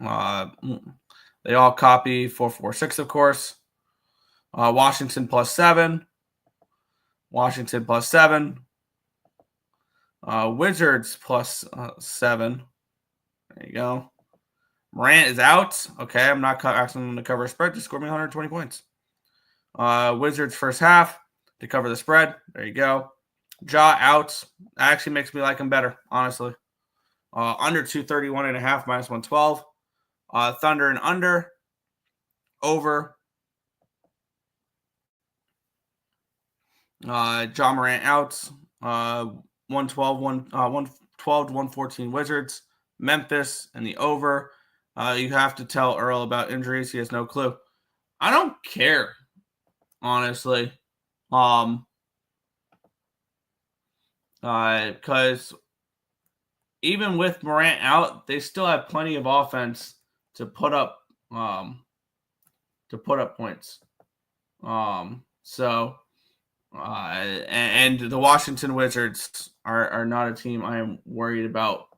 They all copy 4-4-6, of course. Washington plus 7. Washington plus 7. Wizards plus 7. There you go. Morant is out. Okay, I'm not asking them to cover a spread. Just score me 120 points. Wizards first half to cover the spread. There you go. Ja out. That actually makes me like him better, honestly. Under 231.5 -112. Thunder and under. Over. Ja Morant out. 112-114 Wizards. Memphis and the over. You have to tell Earle about injuries. He has no clue. I don't care, honestly. Because even with Morant out, they still have plenty of offense to put up points. And the Washington Wizards are not a team I am worried about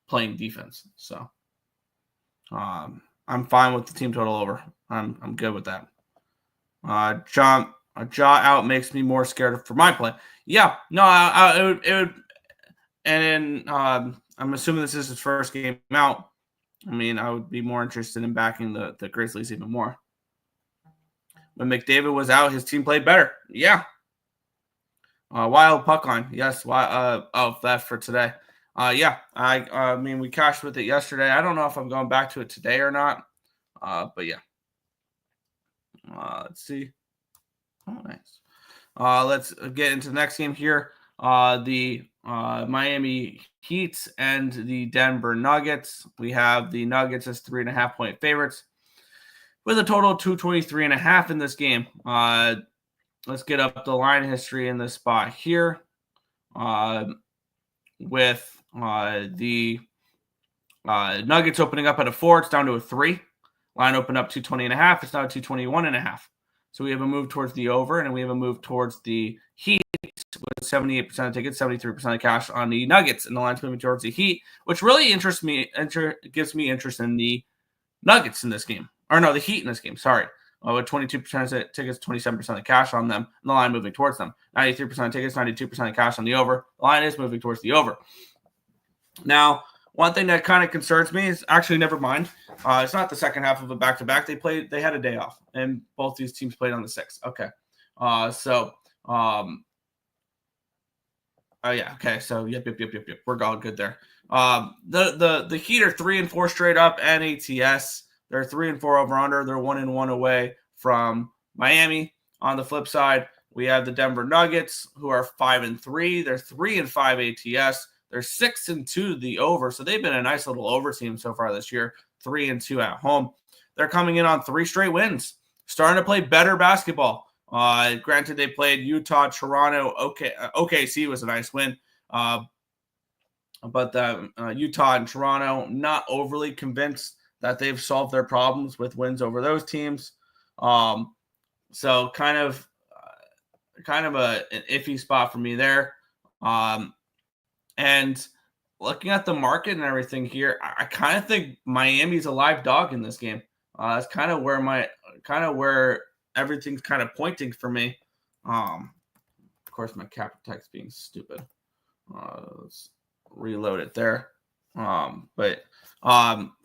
playing defense. So I'm fine with the team total over. I'm good with that. A jaw out makes me more scared for my play. Yeah, no, it would, and then I'm assuming this is his first game out. I mean, I would be more interested in backing the Grizzlies even more. When McDavid was out, his team played better. Yeah. Wild puck line. Yes. That for today. Yeah. I mean, we cashed with it yesterday. I don't know if I'm going back to it today or not. But yeah. Let's see. Oh, nice. Let's get into the next game here. The Miami Heat and the Denver Nuggets. We have the Nuggets as 3.5-point favorites with a total of 223.5 in this game. Let's get up the line history in this spot here. With the Nuggets opening up at a 4, it's down to a 3. Line opened up 220.5. It's now 221.5. So we have a move towards the over, and we have a move towards the Heat with 78% of tickets, 73% of cash on the Nuggets, and the line's moving towards the Heat, which really gives me interest in the Nuggets in this game. Or no, the Heat in this game, sorry. With 22% of tickets, 27% of cash on them, and the line moving towards them. 93% of tickets, 92% of cash on the over. The line is moving towards the over. Now, one thing that kind of concerns me is actually, never mind. It's not the second half of a back-to-back. They had a day off, and both these teams played on the 6th. Okay. Yeah. Okay. So, yep. We're all good there. The Heat are 3-4 straight up NATS. They're 3-4 over under. They're 1-1 away from Miami. On the flip side, we have the Denver Nuggets, who are 5-3. They're 3-5 ATS. They're 6-2 the over. So they've been a nice little over team so far this year. 3-2 at home. They're coming in on 3 straight wins. Starting to play better basketball. Granted, they played Utah, Toronto. OKC was a nice win. But Utah and Toronto, not overly convinced that they've solved their problems with wins over those teams. So kind of an iffy spot for me there. And looking at the market and everything here, I kind of think Miami's a live dog in this game. That's kind of where everything's kind of pointing for me. Of course, my CapperTek's being stupid. Let's reload it there. But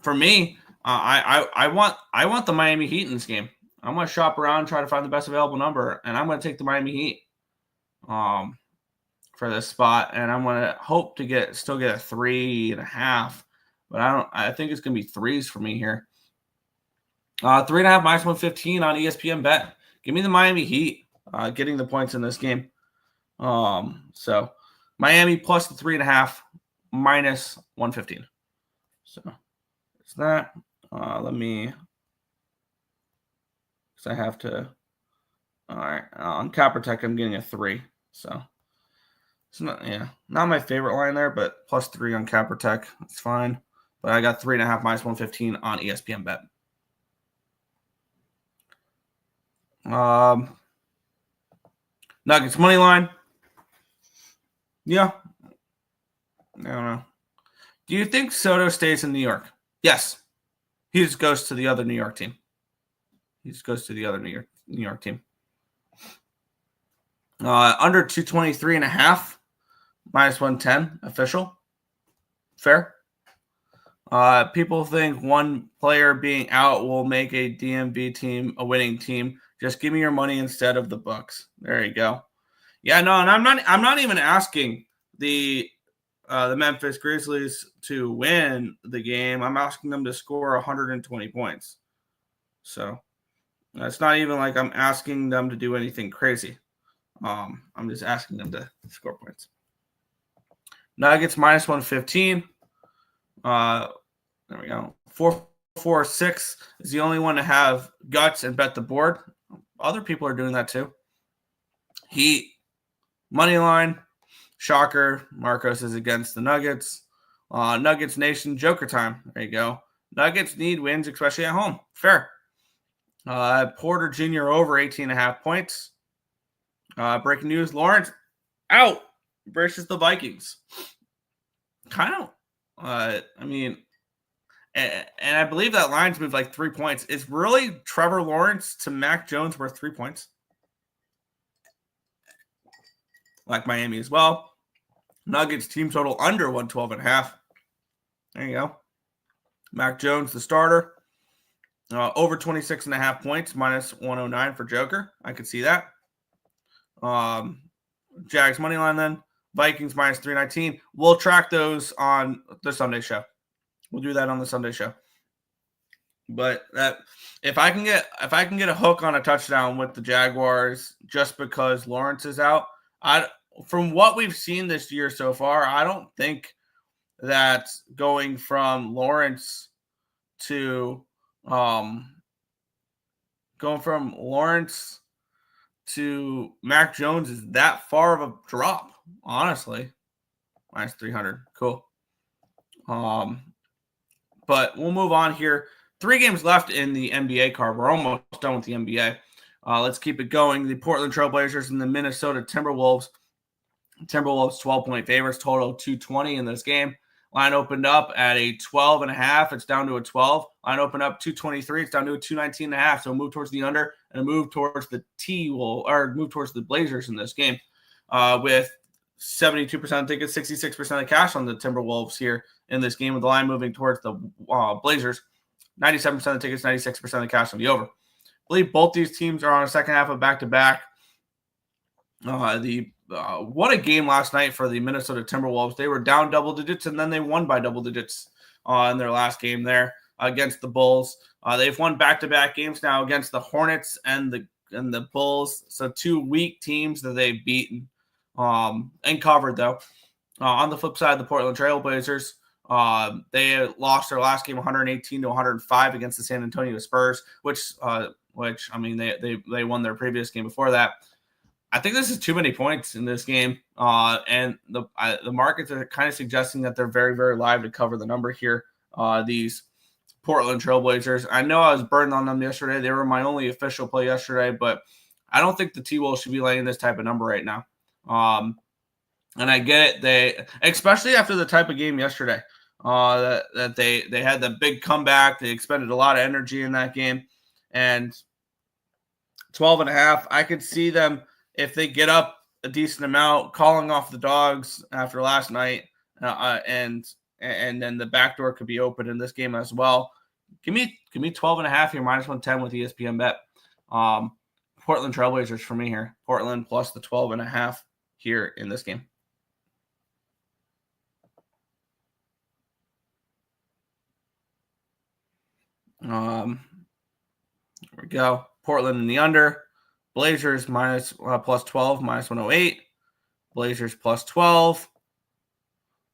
for me, I want the Miami Heat in this game. I'm going to shop around, try to find the best available number, and I'm going to take the Miami Heat for this spot, and I'm going to hope to still get a 3.5, but I think it's going to be 3s for me here. 3.5 minus 115 on ESPN Bet. Give me the Miami Heat getting the points in this game. So Miami plus the 3.5 minus 115. So it's that. Let me. Because I have to. All right. On CapperTek, I'm getting a 3. So it's not my favorite line there, but plus 3 on CapperTek. That's fine. But I got 3.5 minus 115 on ESPN Bet. Nuggets money line. Yeah. I don't know. Do you think Soto stays in New York? Yes. He just goes to the other New York team. Under 223.5 minus 110 official. Fair. People think one player being out will make a DMV team a winning team. Just give me your money instead of the Bucks. There you go. Yeah, no, and I'm not even asking the Memphis Grizzlies to win the game. I'm asking them to score 120 points. So it's not even like I'm asking them to do anything crazy. I'm just asking them to score points. Nuggets minus 115. There we go. 4-4-6 is the only one to have guts and bet the board. Other people are doing that too. Heat money line. Shocker. Marcos is against the Nuggets. Nuggets Nation Joker time. There you go. Nuggets need wins, especially at home. Fair. Porter Jr. over 18.5 points. Breaking news. Lawrence out versus the Vikings. And I believe that line's moved like 3 points. Is really Trevor Lawrence to Mac Jones worth 3 points? like Miami as well. Nuggets team total under 112.5. There you go. Mac Jones, the starter. Over 26.5 points, minus 109 for Joker. I could see that. Jags money line then. Vikings minus 319. We'll track those on the Sunday show. We'll do that on the Sunday show. But that if I can get a hook on a touchdown with the Jaguars just because Lawrence is out, from what we've seen this year so far, I don't think that going from Lawrence to Mac Jones is that far of a drop, honestly. Minus 300. Cool. But we'll move on here. 3 games left in the NBA card. We're almost done with the NBA. Let's keep it going. The Portland Trailblazers and the Minnesota Timberwolves. Timberwolves 12-point favorites, total 220 in this game. Line opened up at a 12.5. It's down to a 12. Line opened up 223. It's down to a 219.5. So move towards the under and a move towards the move towards the Blazers in this game. With 72% of tickets, 66% of cash on the Timberwolves here in this game, with the line moving towards the Blazers. 97% of tickets, 96% of cash on the over. I believe both these teams are on a second half of back-to-back. What a game last night for the Minnesota Timberwolves. They were down double digits, and then they won by double digits in their last game there against the Bulls. They've won back-to-back games now against the Hornets and the Bulls. So 2 weak teams that they've beaten and covered, though. On the flip side, the Portland Trailblazers, they lost their last game 118-105 against the San Antonio Spurs, which I mean they won their previous game before that. I think this is too many points in this game, and the markets are kind of suggesting that they're very, very live to cover the number here. These Portland Trailblazers. I know I was burned on them yesterday. They were my only official play yesterday, but I don't think the T-Wolves should be laying this type of number right now. And I get it, especially after the type of game yesterday, that they had the big comeback. They expended a lot of energy in that game, and 12.5. I could see them, if they get up a decent amount, calling off the dogs after last night, and then the back door could be open in this game as well. Give me 12.5 here, minus 110 with ESPN bet. Portland Trailblazers for me here. Portland plus the 12.5 here in this game. There we go. Portland in the under. Blazers plus 12, minus 108. Blazers plus 12.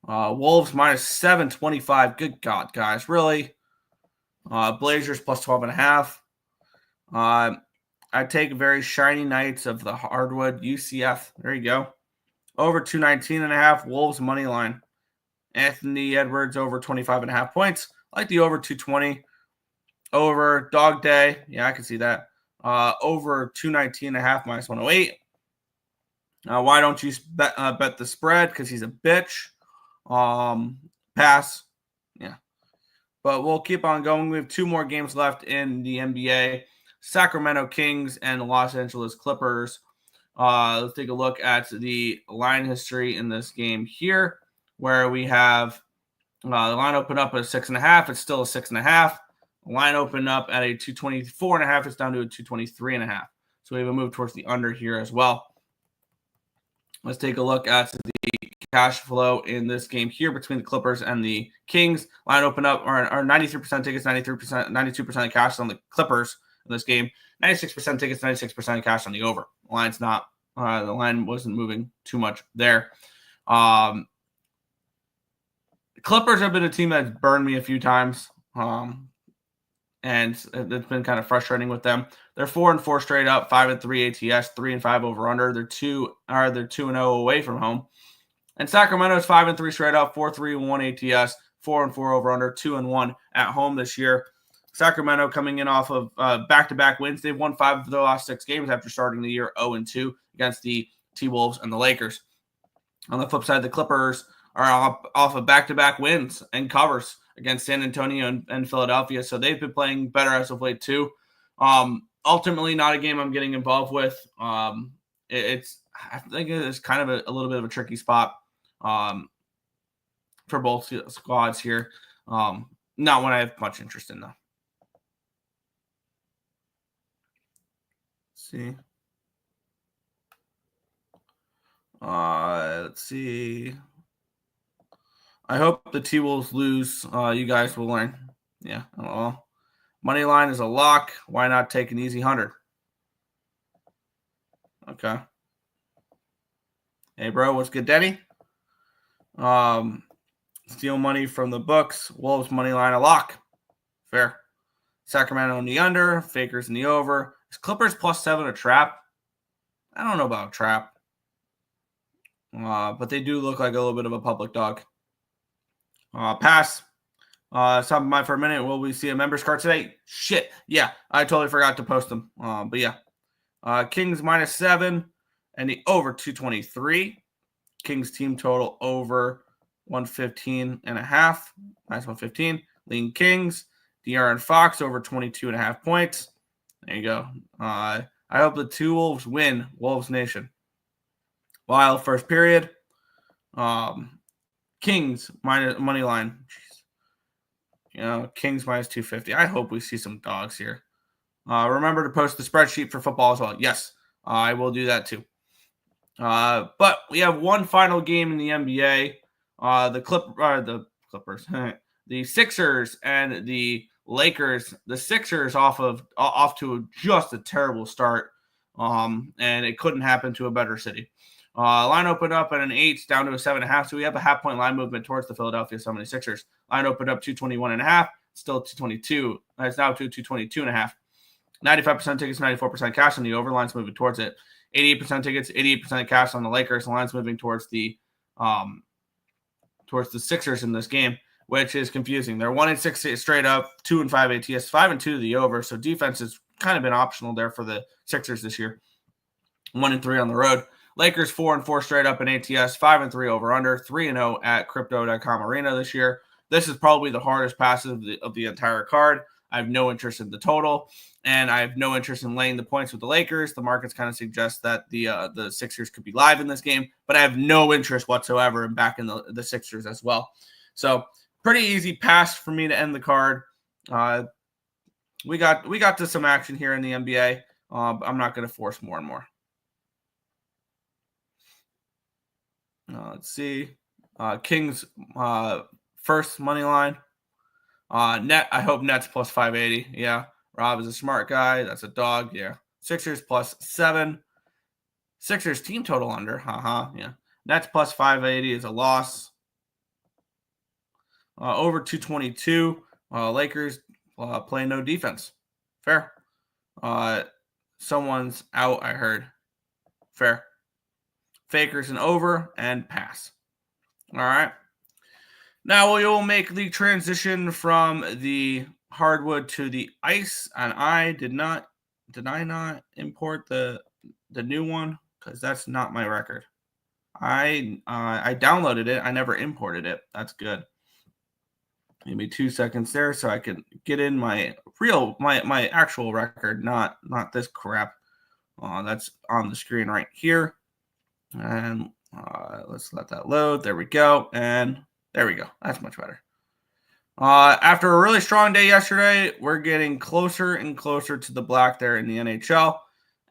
Wolves minus 725. Good God, guys. Really? Blazers plus 12.5. I take very shiny Knights of the hardwood. UCF. There you go. Over 219.5. Wolves money line. Anthony Edwards over 25.5 points. I like the over 220. Over dog day. Yeah, I can see that. Over 219.5 minus 108. Why don't you bet the spread? Because he's a bitch. Pass. Yeah. But we'll keep on going. We have 2 more games left in the NBA. Sacramento Kings and Los Angeles Clippers. Let's take a look at the line history in this game here, where we have the line open up at 6.5. It's still a 6.5. Line open up at a 224.5. It's down to a 223.5. So we have a move towards the under here as well. Let's take a look at the cash flow in this game here between the Clippers and the Kings. Line open up are 93% tickets, 93%, 92% of cash on the Clippers in this game. 96% tickets, 96% of cash on the over. The line's not. The line wasn't moving too much there. The Clippers have been a team that's burned me a few times. And it's been kind of frustrating with them. They're 4-4 straight up, 5-3 ATS, 3-5 over under. They're 2-0 away from home. And Sacramento's 5-3 straight up, 4-3-1 ATS, 4-4 over under, 2-1 at home this year. Sacramento coming in off of back-to-back wins. They've won 5 of their last 6 games after starting the year 0-2 against the T-Wolves and the Lakers. On the flip side, the Clippers are off of back-to-back wins and covers against San Antonio and Philadelphia. So they've been playing better as of late too. Ultimately, not a game I'm getting involved with. It's I think it is kind of a little bit of a tricky spot for both squads here. Not one I have much interest in, though. Let's see. Let's see. I hope the T-Wolves lose. You guys will learn. Yeah. Well, money line is a lock. Why not take an easy 100? Okay. Hey, bro, what's good, Denny? Steal money from the books. Wolves money line a lock. Fair. Sacramento in the under. Fakers in the over. Is Clippers +7 a trap? I don't know about trap. But they do look like a little bit of a public dog. Pass. Stop by for a minute. Will we see a members card today? Shit. Yeah, I totally forgot to post them. But yeah. Kings -7 and the over 223. Kings team total over 115.5. -115. Lean Kings. De'Aaron Fox over 22.5 points. There you go. I hope the two Wolves win. Wolves Nation. Wild first period. Kings minus money line. Kings -250. I hope we see some dogs here. Remember to post the spreadsheet for football as well. Yes, I will do that too. But we have one final game in the NBA. The Clippers, the Sixers and the Lakers. The Sixers off to just a terrible start. And it couldn't happen to a better city. Line opened up at an 8 down to a 7.5. So we have a half-point line movement towards the Philadelphia 76ers. Line opened up 221.5, still 222. It's now to 222.5. 95% tickets, 94% cash on the over. Line's moving towards it. 88% tickets, 88% cash on the Lakers. The line's moving towards the Sixers in this game, which is confusing. They're 1-6 straight up, 2-5 ATS, 5-2 the over. So defense has kind of been optional there for the Sixers this year. 1-3 on the road. Lakers 4-4 straight up in ATS, 5-3 over under, 3-0 at Crypto.com Arena this year. This is probably the hardest pass of the entire card. I have no interest in the total, and I have no interest in laying the points with the Lakers. The markets kind of suggest that the Sixers could be live in this game, but I have no interest whatsoever in backing the Sixers as well. So pretty easy pass for me to end the card. We got to some action here in the NBA. I'm not going to force more and more. Let's see. Kings first money line. Net, I hope Nets +580. Yeah. Rob is a smart guy. That's a dog. Yeah. Sixers +7. Sixers team total under. Yeah. Nets +580 is a loss. Over 222. Lakers play no defense. Fair. Someone's out, I heard. Fair. Fakers and over and pass. All right. Now we will make the transition from the hardwood to the ice, and I did I not import the new one? Because that's not my record. I downloaded it. I never imported it. That's good. Give me 2 seconds there so I can get in my actual record, not this crap. That's on the screen right here. And let's let that load. There we go. And there we go. That's much better. After a really strong day yesterday, we're getting closer and closer to the black there in the NHL.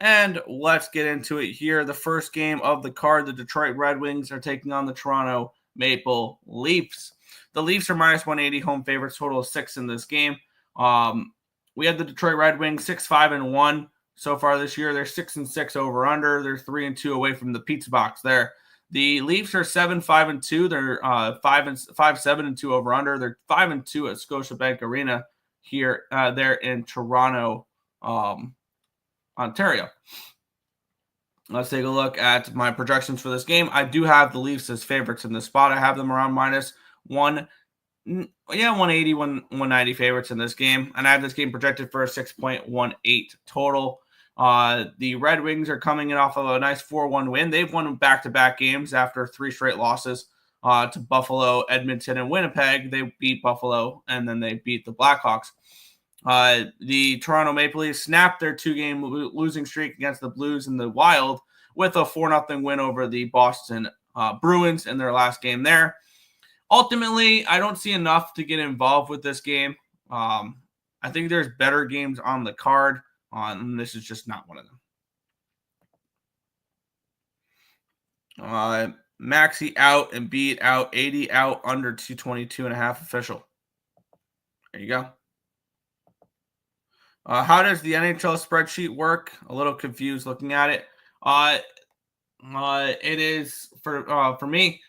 And let's get into it here. The first game of the card, the Detroit Red Wings are taking on the Toronto Maple Leafs. The Leafs are -180 home favorites, total of 6 in this game. We had the Detroit Red Wings 6-5-1 so far this year. They're 6-6 over under. They're 3-2 away from the pizza box there. The Leafs are 7-5-2. They're 5-7-2 over under. They're 5-2 at Scotiabank Arena here there in Toronto, Ontario. Let's take a look at my projections for this game. I do have the Leafs as favorites in this spot. I have them around -1. 180, 190 favorites in this game. And I have this game projected for a 6.18 total. The Red Wings are coming in off of a nice 4-1 win. They've won back-to-back games after 3 straight losses to Buffalo, Edmonton, and Winnipeg. They beat Buffalo, and then they beat the Blackhawks. The Toronto Maple Leafs snapped their 2-game losing streak against the Blues and the Wild with a 4-0 win over the Boston Bruins in their last game there. Ultimately, I don't see enough to get involved with this game. I think there's better games on the card, and this is just not one of them. Maxey out and beat out, 80 out, under 222.5 official. There you go. How does the NHL spreadsheet work? A little confused looking at it. It is for me.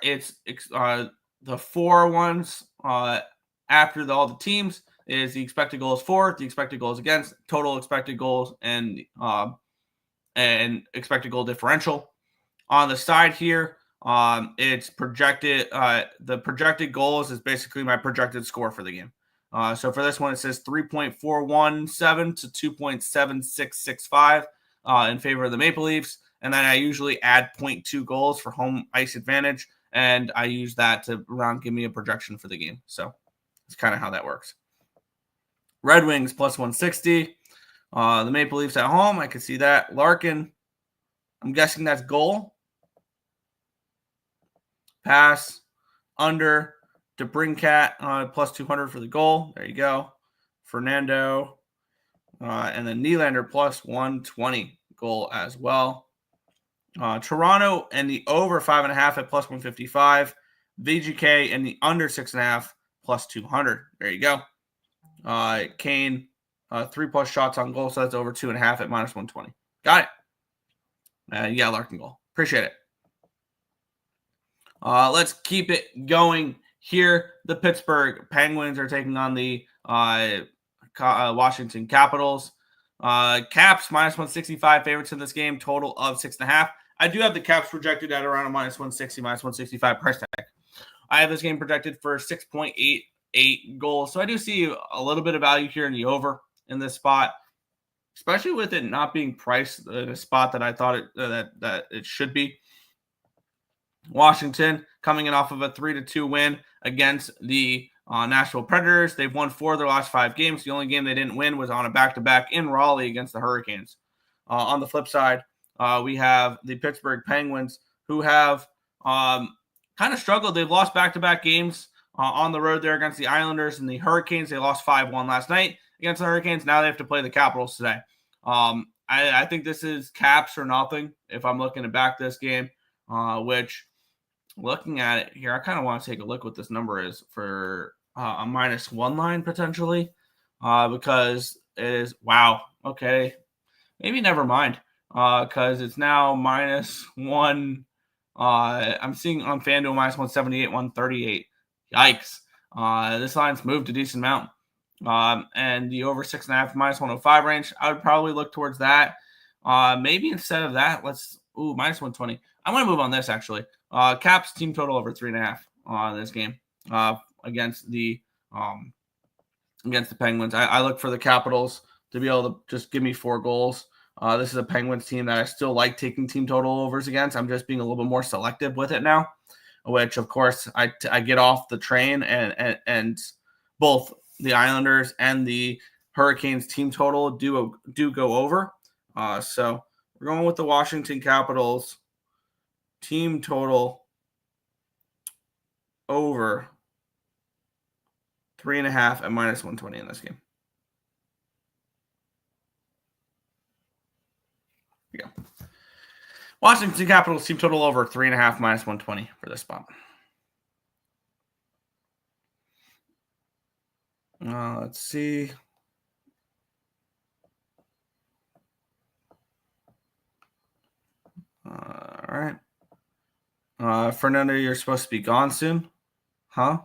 It's the 4 ones after all the teams is the expected goals for, the expected goals against, total expected goals, and expected goal differential. On the side here, it's projected. The projected goals is basically my projected score for the game. So for this one, it says 3.417 to 2.7665 in favor of the Maple Leafs. And then I usually add 0.2 goals for home ice advantage. And I use that to give me a projection for the game. So it's kind of how that works. Red Wings plus 160. The Maple Leafs at home. I can see that. Larkin, I'm guessing that's goal. Pass, under, DeBrincat plus 200 for the goal. There you go. Fernando. And then Nylander plus 120 goal as well. Toronto and the over 5.5 at plus 155. VGK and the under 6.5 plus 200. There you go. Kane, 3+ shots on goal, so that's over 2.5 at minus 120. Got it. Yeah, Larkin goal. Appreciate it. Let's keep it going here. The Pittsburgh Penguins are taking on the Washington Capitals. Caps minus 165 favorites in this game, total of 6.5. I do have the Caps projected at around a minus 160, minus 165 price tag. I have this game projected for 6.88 goals. So I do see a little bit of value here in the over in this spot, especially with it not being priced in a spot that I thought that it should be. Washington coming in off of a 3-2 win against the Nashville Predators. They've won 4 of their last 5 games. The only game they didn't win was on a back-to-back in Raleigh against the Hurricanes. On the flip side, we have the Pittsburgh Penguins, who have kind of struggled. They've lost back-to-back games on the road there against the Islanders and the Hurricanes. They lost 5-1 last night against the Hurricanes. Now they have to play the Capitals today. I think this is Caps or nothing if I'm looking to back this game, which, looking at it here, I kind of want to take a look what this number is for a -1 line potentially, because it is, wow, okay, maybe never mind, because it's now -1. I'm seeing on FanDuel -178, 138. Yikes. This line's moved a decent amount. And the over 6.5 -105 range, I would probably look towards that. Maybe instead of that, let's -120. I'm going to move on this actually. Caps team total over 3.5 on this game against the Penguins. I look for the Capitals to be able to just give me 4 goals. This is a Penguins team that I still like taking team total overs against. I'm just being a little bit more selective with it now, which of course I get off the train, and both the Islanders and the Hurricanes team total do go over. So we're going with the Washington Capitals team total over 3.5 at -120 in this game. Here we go. Washington Capitals team total over 3.5 -120 for this spot. Let's see. All right. Fernando, you're supposed to be gone soon. Huh?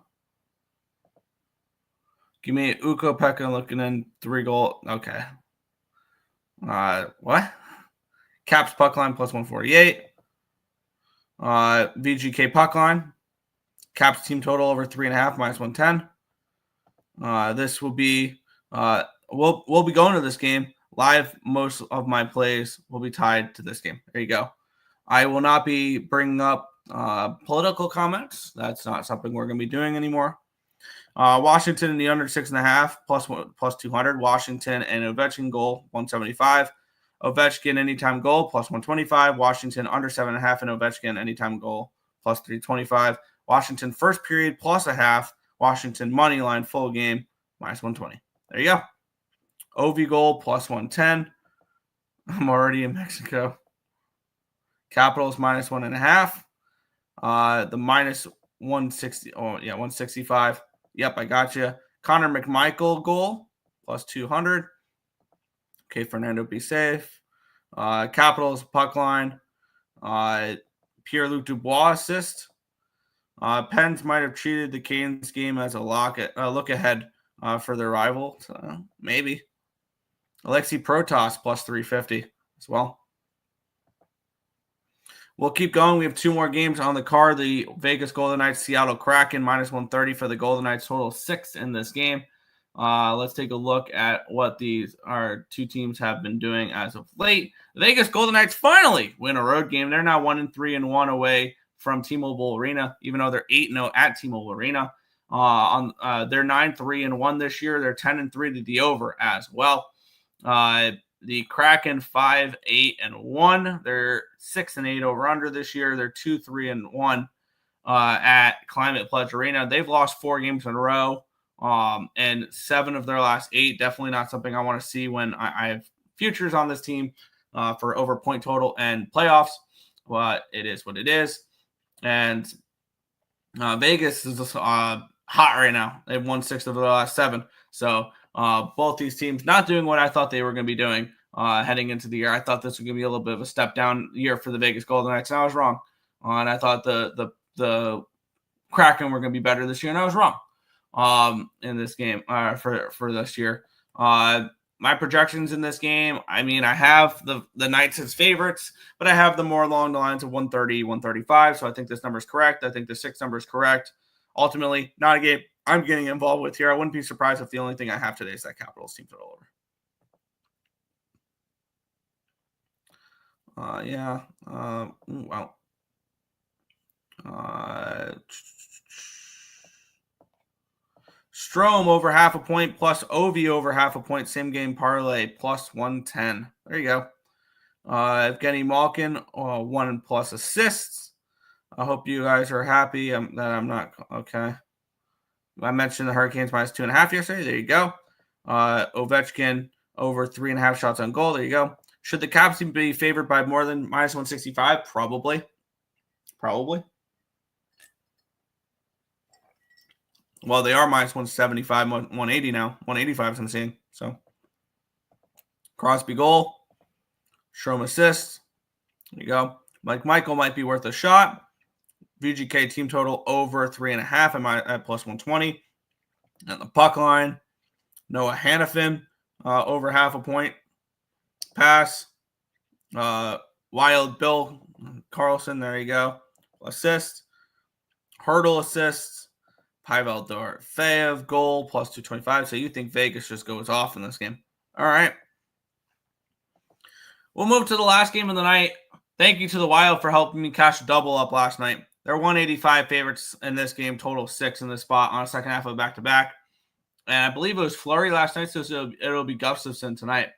Give me Ukko Pekka looking in 3 goal. Okay. What? Caps puck line plus 148. VGK puck line. Caps team total over 3.5 -110. This will be we'll be going to this game live. Most of my plays will be tied to this game. There you go. I will not be bringing up political comments. That's not something we're going to be doing anymore. Washington in the under 6.5 plus 200. Washington and Ovechkin goal 175. Ovechkin anytime goal plus 125. Washington under 7.5, and Ovechkin anytime goal plus 325. Washington first period plus a half. Washington money line full game minus 120. There you go. OV goal plus 110. I'm already in Mexico. Capitals minus 1.5. The minus 160. Oh, yeah, 165. Yep, I got you. Connor McMichael goal plus 200. Okay, Fernando, be safe. Capitals puck line. Pierre-Luc Dubois assist. Pens might have treated the Canes game as a look ahead for their rival. So maybe. Alexei Protas plus 350 as well. We'll keep going. We have 2 more games on the card. The Vegas Golden Knights, Seattle Kraken, minus 130 for the Golden Knights, total 6 in this game. Let's take a look at what our 2 teams have been doing as of late. The Vegas Golden Knights finally win a road game. They're now 1-3-1 away from T-Mobile Arena, even though they're 8-0 at T-Mobile Arena. They're 9-3-1 this year. They're 10-3 to the over as well. The Kraken 5-8-1. They're 6-8 over under this year. They're 2-3-1 at Climate Pledge Arena. They've lost 4 games in a row, and 7 of their last 8. Definitely not something I want to see when I have futures on this team for over point total and playoffs. But it is what it is. And Vegas is hot right now. They've won 6 of their last 7. So both these teams not doing what I thought they were going to be doing heading into the year. I thought this was going to be a little bit of a step down year for the Vegas Golden Knights, and I was wrong. And I thought the Kraken were going to be better this year, and I was wrong in this game for this year. My projections in this game, I mean, I have the Knights as favorites, but I have them more along the lines of 130, 135. So I think this number is correct. I think the 6 number is correct. Ultimately, not a game I'm getting involved with here. I wouldn't be surprised if the only thing I have today is that Capitals team total over. Wow. Strome over half a point plus OV over half a point. Same game parlay plus 110. There you go. Evgeny Malkin, 1 plus assists. I hope you guys are happy that I'm not. Okay. I mentioned the Hurricanes minus 2.5 yesterday. There you go. Ovechkin over 3.5 shots on goal. There you go. Should the Caps team be favored by more than minus 165? Probably. Well, they are minus 175, 180 now. 185 is I'm seeing. So Crosby goal. Strome assist. There you go. Mike Michael might be worth a shot. VGK team total over 3.5 at plus 120. And the puck line, Noah Hannafin over half a point. Pass. Wild Bill Carlson, there you go. Assist. Hurdle assists. Pavel Dorofeyev goal plus 225. So you think Vegas just goes off in this game. All right. We'll move to the last game of the night. Thank you to the Wild for helping me cash a double up last night. They're 185 favorites in this game, total 6 in this spot on a second half of back-to-back. And I believe it was Fleury last night, so it'll be Gustafsson tonight.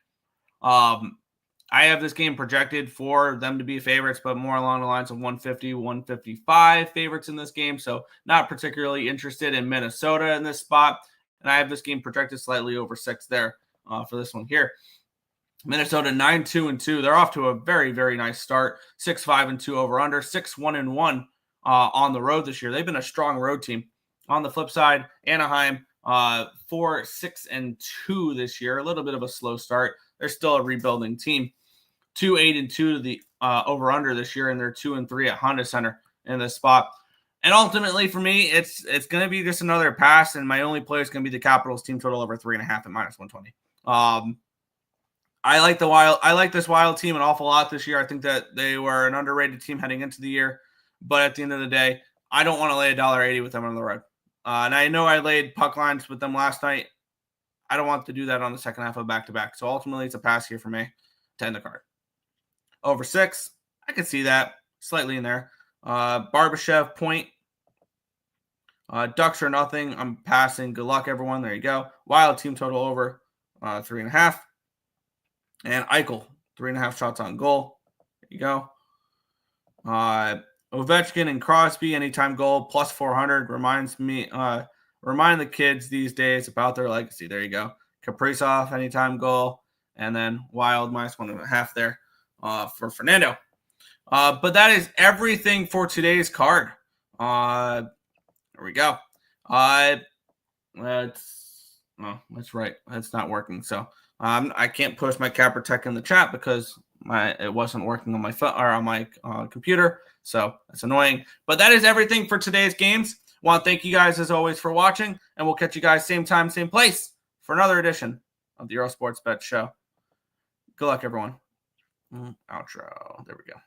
I have this game projected for them to be favorites, but more along the lines of 150, 155 favorites in this game. So not particularly interested in Minnesota in this spot. And I have this game projected slightly over 6 there for this one here. Minnesota 9-2-2. They're off to a very, very nice start. 6-5-2 over under. 6-1-1 on the road this year. They've been a strong road team. On the flip side, Anaheim 4-6-2 this year. A little bit of a slow start. They're still a rebuilding team. 2-8-2 to the over under this year, and they're 2-3 at Honda Center in this spot. And ultimately, for me, it's going to be just another pass, and my only play is going to be the Capitals team total over 3.5 at minus 120. I like the Wild. I like this Wild team an awful lot this year. I think that they were an underrated team heading into the year, but at the end of the day, I don't want to lay $1.80 with them on the road. And I know I laid puck lines with them last night. I don't want to do that on the second half of back-to-back. So ultimately, it's a pass here for me to end the card. Over 6, I can see that slightly in there. Barbashev point. Ducks or nothing. I'm passing. Good luck, everyone. There you go. Wild team total over 3.5. And Eichel 3.5 shots on goal. There you go. Ovechkin and Crosby, anytime goal, plus 400. Remind the kids these days about their legacy. There you go. Kaprizov, anytime goal. And then Wild, minus 1.5 there for Fernando. But that is everything for today's card. There we go. That's right. That's not working. So I can't post my CapperTek in the chat because it wasn't working on my phone or on my computer. So that's annoying. But that is everything for today's games. Want to thank you guys as always for watching, and we'll catch you guys same time, same place for another edition of the Earle Sports Bet Show. Good luck, everyone. Outro. There we go.